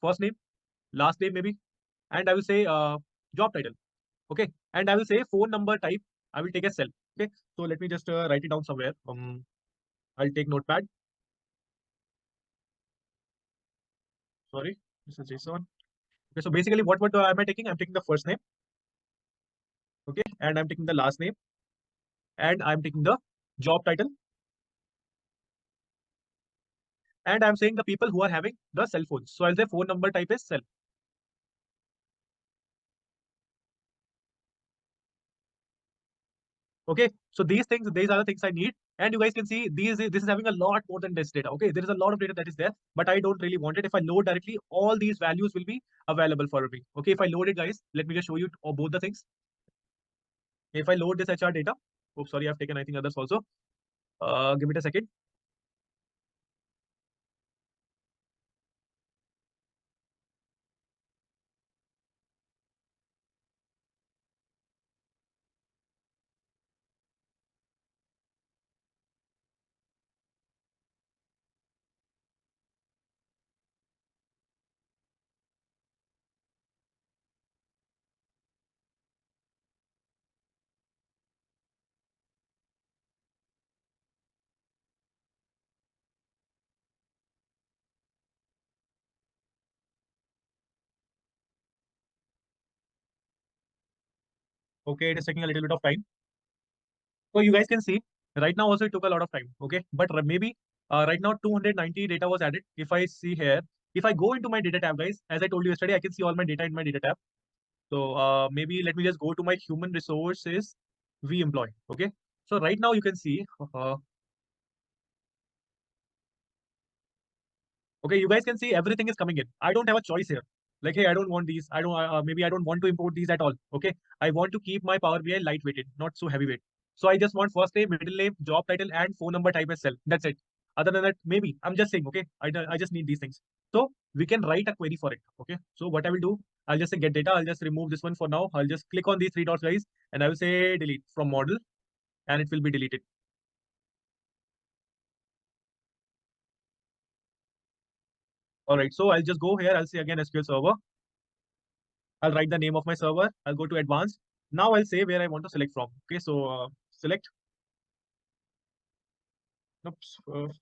Speaker 1: first name, last name maybe, and I will say job title. Okay, and I will say phone number type. I will take a cell. Okay, so let me just write it down somewhere. I'll take notepad. Sorry, this is JSON. Okay, so basically, what am I taking? I'm taking the first name. Okay, and I'm taking the last name, and I'm taking the job title, and I'm saying the people who are having the cell phones. So I'll say phone number type is cell. Okay, so these are the things I need, and you guys can see this is having a lot more than this data. Okay, there is a lot of data that is there, but I don't really want it. If I load directly, all these values will be available for me. Okay, if I load it, guys, let me just show you both the things. If I load this HR data, oh sorry, I've taken I think others also. Give it a second. Okay, it is taking a little bit of time. So you guys can see right now also it took a lot of time. Okay, but maybe right now 290 data was added. If I see here, if I go into my data tab, guys, as I told you yesterday, I can see all my data in my data tab. So maybe let me just go to my human resources we employ. Okay, so right now you can see okay, you guys can see everything is coming in. I don't have a choice here. Like, hey, I don't want these. I don't. Maybe I don't want to import these at all. Okay, I want to keep my Power BI lightweighted, not so heavyweight. So I just want first name, middle name, job title, and phone number type as cell. That's it. Other than that, maybe I'm just saying. Okay, I just need these things. So we can write a query for it. Okay. So what I will do, I'll just say get data. I'll just remove this one for now. I'll just click on these three dots, guys, and I will say delete from model, and it will be deleted. All right. So I'll just go here. I'll say again SQL Server. I'll write the name of my server. I'll go to advanced. Now I'll say where I want to select from. Okay, so select oops,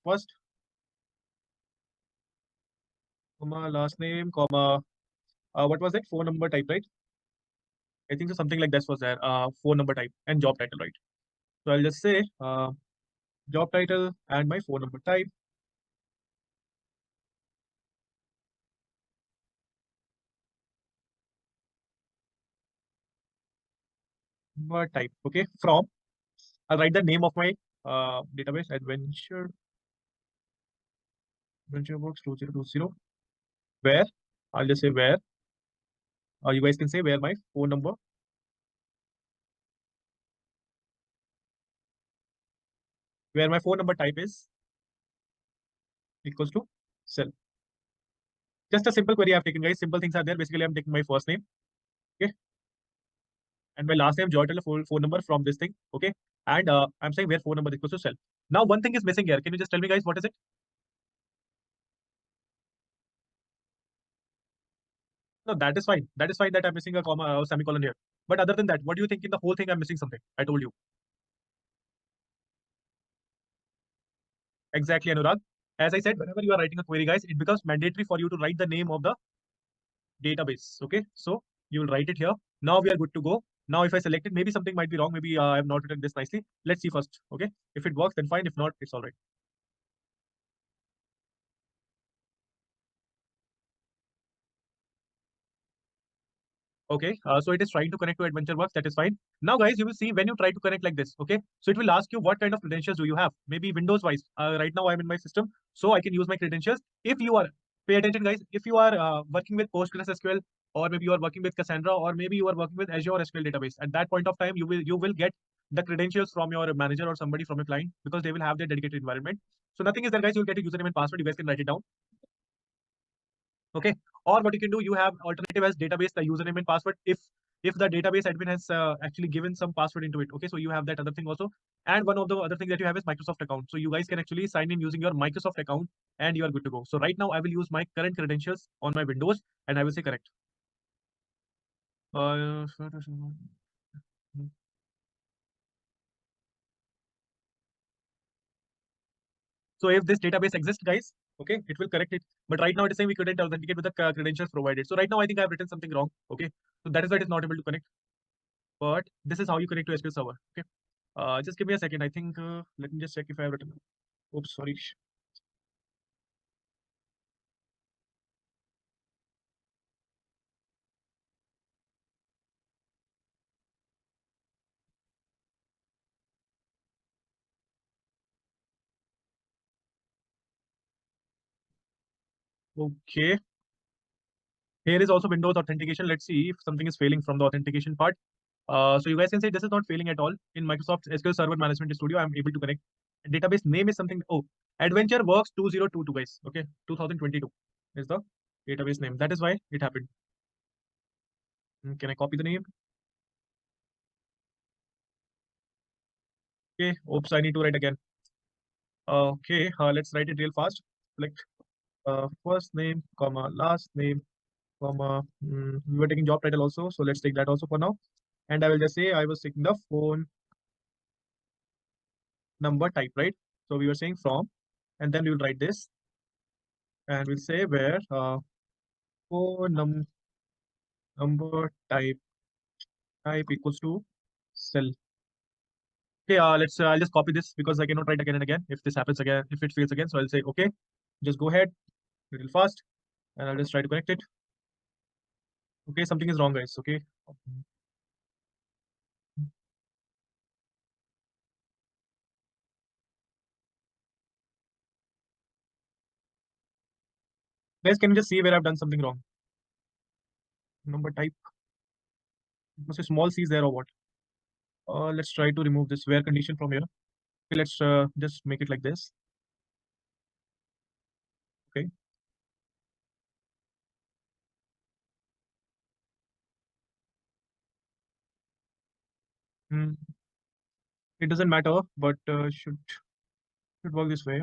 Speaker 1: first, comma, last name, comma, what was it? Phone number type, right? I think so something like this was there. Phone number type and job title, right? So I'll just say job title and my phone number type. Number type. Okay, from I'll write the name of my database adventure works 2020. Where I'll just say where. You guys can say where my phone number, where my phone number type is equals to cell. Just a simple query I've taken, guys. Simple things are there. Basically, I'm taking my first name, okay, and my last name, joint phone number from this thing, okay, and I'm saying where phone number is equals to cell. Now, one thing is missing here. Can you just tell me, guys, what is it? No, that is fine. That is fine that I'm missing a comma or semicolon here. But other than that, what do you think in the whole thing I'm missing something? I told you. Exactly, Anurag. As I said, whenever you are writing a query, guys, it becomes mandatory for you to write the name of the database. Okay, so you will write it here. Now we are good to go. Now, if I select it, maybe something might be wrong. Maybe I have not written this nicely. Let's see first. Okay, if it works, then fine. If not, it's all right. Okay, so it is trying to connect to AdventureWorks. That is fine. Now, guys, you will see when you try to connect like this. Okay, so it will ask you what kind of credentials do you have? Maybe Windows wise. Right now, I'm in my system, so I can use my credentials. If you are, pay attention, guys. If you are working with PostgreSQL, or maybe you are working with Cassandra, or maybe you are working with Azure SQL database, at that point of time, you will get the credentials from your manager or somebody from your client because they will have their dedicated environment. So nothing is there, guys. You'll get a username and password. You guys can write it down. Okay, or what you can do, you have alternative as database the username and password if the database admin has actually given some password into it. Okay, so you have that other thing also, and one of the other things that you have is Microsoft account, so you guys can actually sign in using your Microsoft account and you are good to go. So right now I will use my current credentials on my Windows and I will say correct. uh, so if this database exists, guys, okay, it will correct it, but right now it is saying we couldn't authenticate with the credentials provided. So right now I think I have written something wrong. Okay, so that is why it is not able to connect, but this is how you connect to SQL Server. Okay, just give me a second. I think let me just check if I have written. Oops, sorry. Okay. Here is also Windows authentication. Let's see if something is failing from the authentication part. So you guys can say this is not failing at all. In Microsoft SQL Server Management Studio, I'm able to connect. Database name is something. Oh, Adventure Works 2022, guys. Okay, 2022 is the database name. That is why it happened. Can I copy the name? Okay. Oops, I need to write again. Okay. Let's write it real fast. Select first name, comma last name, comma. We were taking job title also, so let's take that also for now. And I will just say I was taking the phone number type, right? So we were saying from, and then we will write this, and we'll say where phone number type equals to cell. Okay, let's. I'll just copy this because I cannot write again and again. If this happens again, if it fails again, so I'll say okay. Just go ahead, little fast, and I'll just try to connect it. Okay, something is wrong, guys. Okay. Guys, can you just see where I've done something wrong? Number type. Must be small c is there or what? Let's try to remove this where condition from here. Okay, let's just make it like this. Okay. Hmm. It doesn't matter, but should work this way.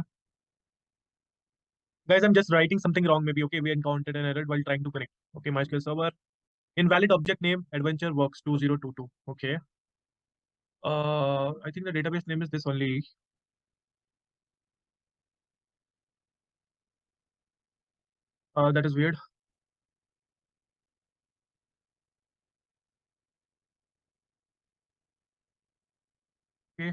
Speaker 1: Guys, I'm just writing something wrong. Maybe okay, we encountered an error while trying to connect. Okay, MySQL server invalid object name Adventure Works 2022. Okay. I think the database name is this only. That is weird. Okay.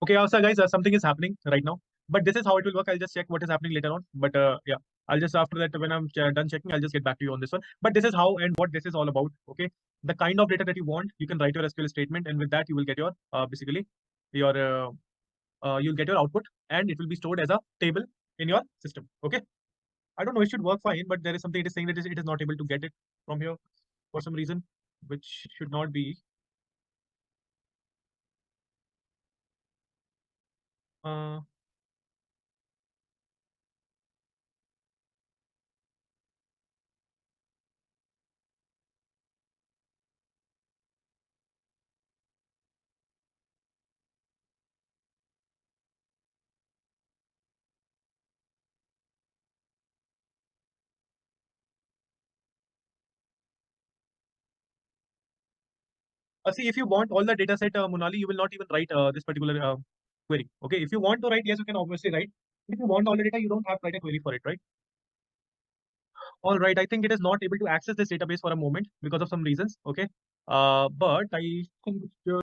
Speaker 1: Okay, also guys, something is happening right now, but this is how it will work. I'll just check what is happening later on. But yeah, I'll just after that when I'm done checking, I'll just get back to you on this one. But this is how and what this is all about. Okay, the kind of data that you want, you can write your SQL statement, and with that you will get your basically your you'll get your output, and it will be stored as a table in your system. Okay, I don't know, it should work fine, but there is something it is saying that it is not able to get it from here for some reason, which should not be. Uh, See, if you want all the data set, Monali, you will not even write this particular query. Okay, if you want to write, yes, you can obviously write. If you want all the data, you don't have to write a query for it, right? All right, I think it is not able to access this database for a moment because of some reasons. Okay, but I think it should.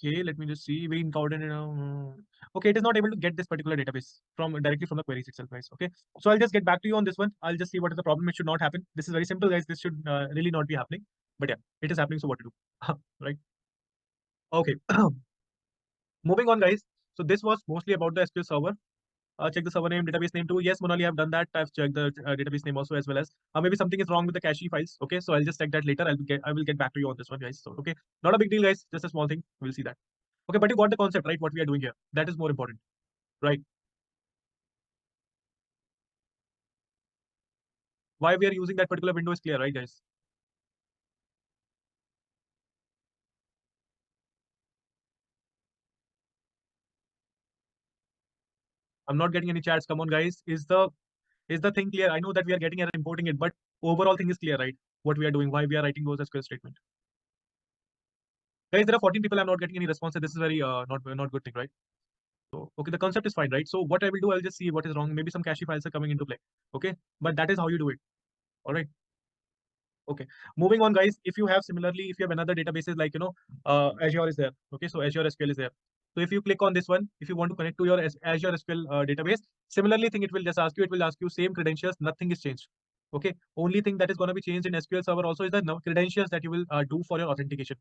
Speaker 1: Okay, let me just see. We encountered. Okay, it is not able to get this particular database from directly from the queries itself, guys. Okay, so I'll just get back to you on this one. I'll just see what is the problem. It should not happen. This is very simple, guys. This should really not be happening. But yeah, it is happening. So what to do? Right? Okay. Moving on, guys. So this was mostly about the SQL server. Check the server name, database name too. Yes, Monali, I've done that. I've checked the database name also as well as maybe something is wrong with the cache files. Okay, so I'll just check that later. I will get back to you on this one, guys. So okay, not a big deal, guys. Just a small thing. We'll see that. Okay, but you got the concept, right? What we are doing here. That is more important, right? Why we are using that particular window is clear, right, guys? I'm not getting any chats. Come on, guys. Is the thing clear? I know that we are getting and importing it, but overall thing is clear, right? What we are doing, why we are writing those SQL statement. Guys, there are 14 people. I'm not getting any response. This is very not good thing, right? So, okay, the concept is fine, right? So what I will do, I'll just see what is wrong. Maybe some cache files are coming into play. Okay, but that is how you do it. All right. Okay. Moving on, guys. If you have similarly, if you have another databases like Azure is there. Okay, so Azure SQL is there. So if you click on this one, if you want to connect to your Azure SQL database, similarly thing it will just ask you. It will ask you same credentials. Nothing is changed. Okay. Only thing that is going to be changed in SQL Server also is the credentials that you will do for your authentication.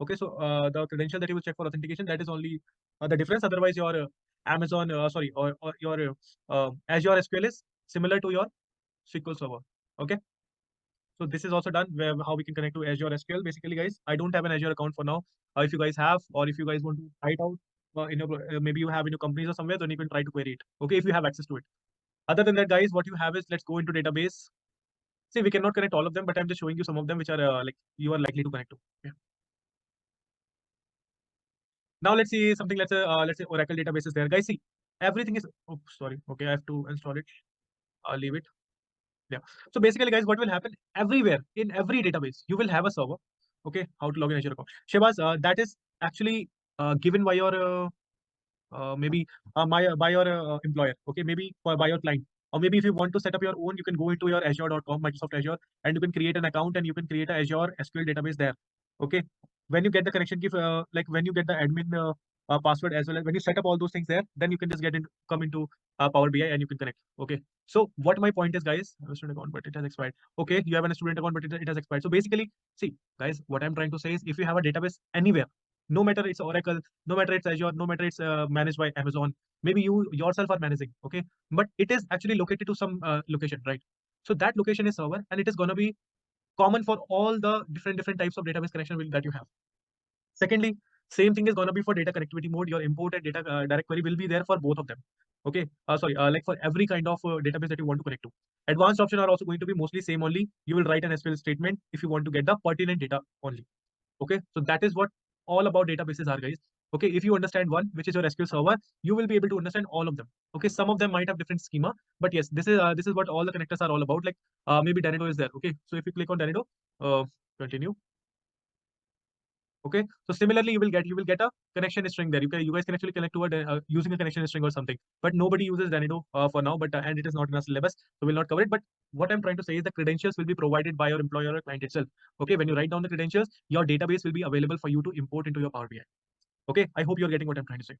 Speaker 1: Okay, so the credential that you will check for authentication, that is only the difference. Otherwise, your Amazon, sorry, or your Azure SQL is similar to your SQL Server. Okay, so this is also done where how we can connect to Azure SQL. Basically, guys, I don't have an Azure account for now. If you guys have, or if you guys want to try it out, in your, maybe you have in your companies or somewhere, then you can try to query it. Okay, if you have access to it. Other than that, guys, what you have is, let's go into database. See, we cannot connect all of them, but I'm just showing you some of them which are like you are likely to connect to. Okay. Now let's see something. Let's say Oracle database is there, guys. See, everything is. Oh, sorry. Okay, I have to install it. I'll leave it. Yeah. So basically, guys, what will happen everywhere in every database, you will have a server. Okay, how to log in Azure account. Shabazz, that is actually given by your maybe by your employer. Okay, maybe by your client, or maybe if you want to set up your own, you can go into your azure.com, Microsoft Azure, and you can create an account and you can create a Azure SQL database there. Okay, when you get the connection, give like when you get the admin password, as well as when you set up all those things there, then you can just come into Power BI and you can connect. Okay, so what my point is, guys, I have a student account but it has expired. Okay, you have a student account but it has expired. So basically, see, guys, what I'm trying to say is, if you have a database anywhere, no matter it's Oracle, no matter it's Azure, no matter it's managed by Amazon, maybe you yourself are managing. Okay, but it is actually located to some location, right? So that location is server, and it is going to be common for all the different types of database connection that you have. Secondly, same thing is going to be for data connectivity mode. Your imported data direct query will be there for both of them. Okay, sorry, like for every kind of database that you want to connect to. Advanced option are also going to be mostly same only. You will write an SQL statement if you want to get the pertinent data only. Okay, so that is what all about databases are, guys. Okay, if you understand one, which is your SQL server, you will be able to understand all of them. Okay, some of them might have different schema, but yes, this is what all the connectors are all about. Like maybe Danido is there. Okay, so if you click on Danido, continue. Okay, so similarly, you will get a connection string there. You guys can actually connect to it using a connection string or something. But nobody uses Danido for now. But and it is not in our syllabus, so we'll not cover it. But what I'm trying to say is the credentials will be provided by your employer or client itself. Okay, when you write down the credentials, your database will be available for you to import into your Power BI. Okay, I hope you're getting what I'm trying to say.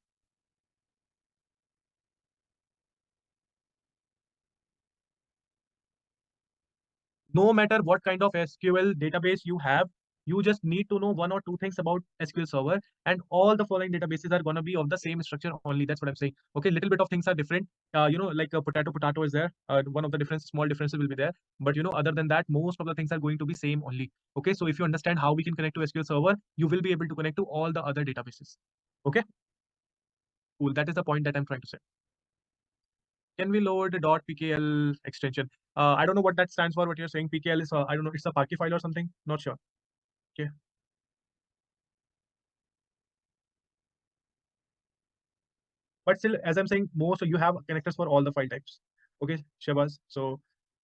Speaker 1: No matter what kind of SQL database you have, you just need to know one or two things about SQL Server, and all the following databases are going to be of the same structure only. That's what I'm saying. Okay, little bit of things are different. Like a potato is there. One of the different small differences will be there, but other than that, most of the things are going to be same only. Okay, so if you understand how we can connect to SQL Server, you will be able to connect to all the other databases. Okay, cool. That is the point that I'm trying to say. Can we load the .pkl extension? I don't know what that stands for. What you're saying, PKL is I don't know. It's a Parky file or something. Not sure. Okay. But still, as I'm saying, most you have connectors for all the file types. Okay, Shabazz. So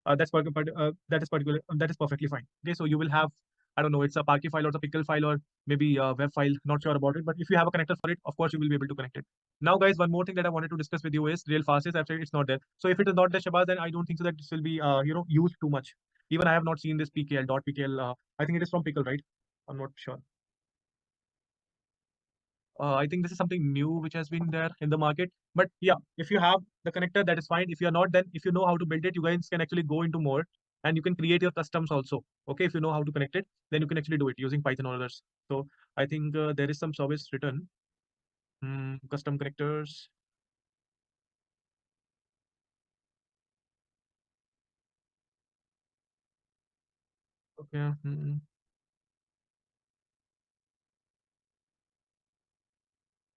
Speaker 1: that is particular that is perfectly fine. Okay, so you will have, I don't know, it's a Parky file or a pickle file or maybe a web file. Not sure about it, but if you have a connector for it, of course you will be able to connect it. Now, guys, one more thing that I wanted to discuss with you is real fast is actually it's not there. So if it is not there, Shabazz, then I don't think so that this will be used too much. Even I have not seen this PKL .pkl. I think it is from pickle, right? I'm not sure. I think this is something new which has been there in the market. But yeah, if you have the connector, that is fine. If you're not, then if you know how to build it, you guys can actually go into more and you can create your customs also. Okay, if you know how to connect it, then you can actually do it using Python or others. So I think there is some service written. Custom connectors. Okay.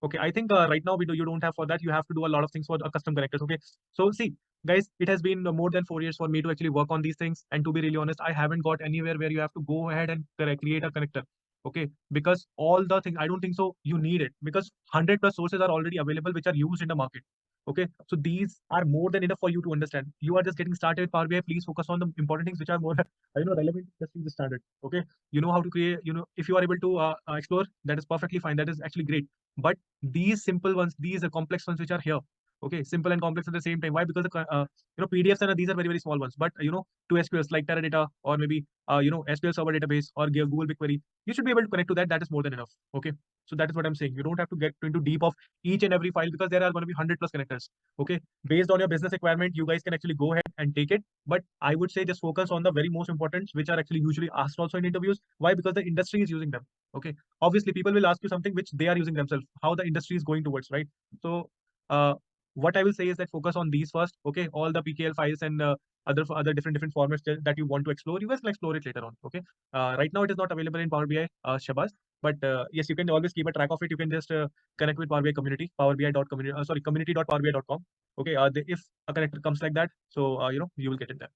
Speaker 1: Okay, I think right now you don't have for that. You have to do a lot of things for custom connectors. Okay, so see, guys, it has been more than 4 years for me to actually work on these things. And to be really honest, I haven't got anywhere where you have to go ahead and create a connector. Okay, because all the things, I don't think so you need it, because 100 plus sources are already available which are used in the market. Okay, so these are more than enough for you to understand. You are just getting started with Power BI. Please focus on the important things which are more relevant just to the standard. Okay, you know how to create. If you are able to explore, that is perfectly fine. That is actually great. But these simple ones, these are complex ones which are here. Okay, simple and complex at the same time. Why? Because the PDFs and these are very small ones. But to SQLs like Teradata or maybe SQL Server database or Google BigQuery, you should be able to connect to that. That is more than enough. Okay, so that is what I'm saying. You don't have to get into deep of each and every file because there are going to be 100 plus connectors. Okay, based on your business requirement, you guys can actually go ahead and take it. But I would say just focus on the very most important, which are actually usually asked also in interviews. Why? Because the industry is using them. Okay, obviously people will ask you something which they are using themselves, how the industry is going towards, right? So uh, what I will say is that focus on these first. Okay, all the PKL files and other different formats that you want to explore, you guys can explore it later on. Okay, right now it is not available in Power BI, Shabazz, but yes, you can always keep a track of it. You can just connect with Power BI community, community.powerbi.com. Okay, if a connector comes like that, so you will get it there.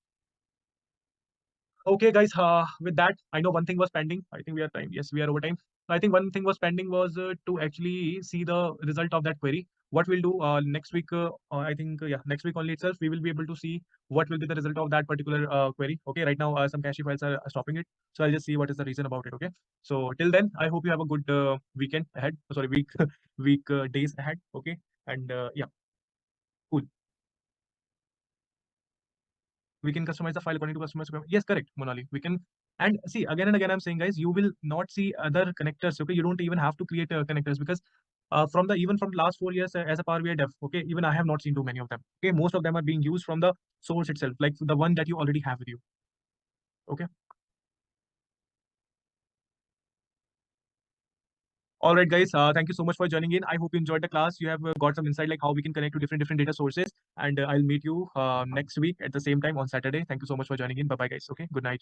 Speaker 1: Okay, guys. With that, I know one thing was pending. I think we are time. Yes, we are over time. So I think one thing was pending was to actually see the result of that query. What we'll do next week, I think, yeah, next week only itself, we will be able to see what will be the result of that particular query. Okay, right now some cache files are stopping it, so I'll just see what is the reason about it. Okay, so till then, I hope you have a good weekend ahead. Sorry, week days ahead. Okay, and yeah, cool. We can customize the file according to customers requirement. Yes, correct, Monali. We can, and see, again and again, I'm saying, guys, you will not see other connectors. Okay, you don't even have to create connectors, because from the even from last 4 years as a Power BI dev, okay, even I have not seen too many of them. Okay, most of them are being used from the source itself, like the one that you already have with you. Okay. All right, guys. Thank you so much for joining in. I hope you enjoyed the class. You have got some insight like how we can connect to different data sources. And I'll meet you next week at the same time on Saturday. Thank you so much for joining in. Bye bye, guys. Okay. Good night.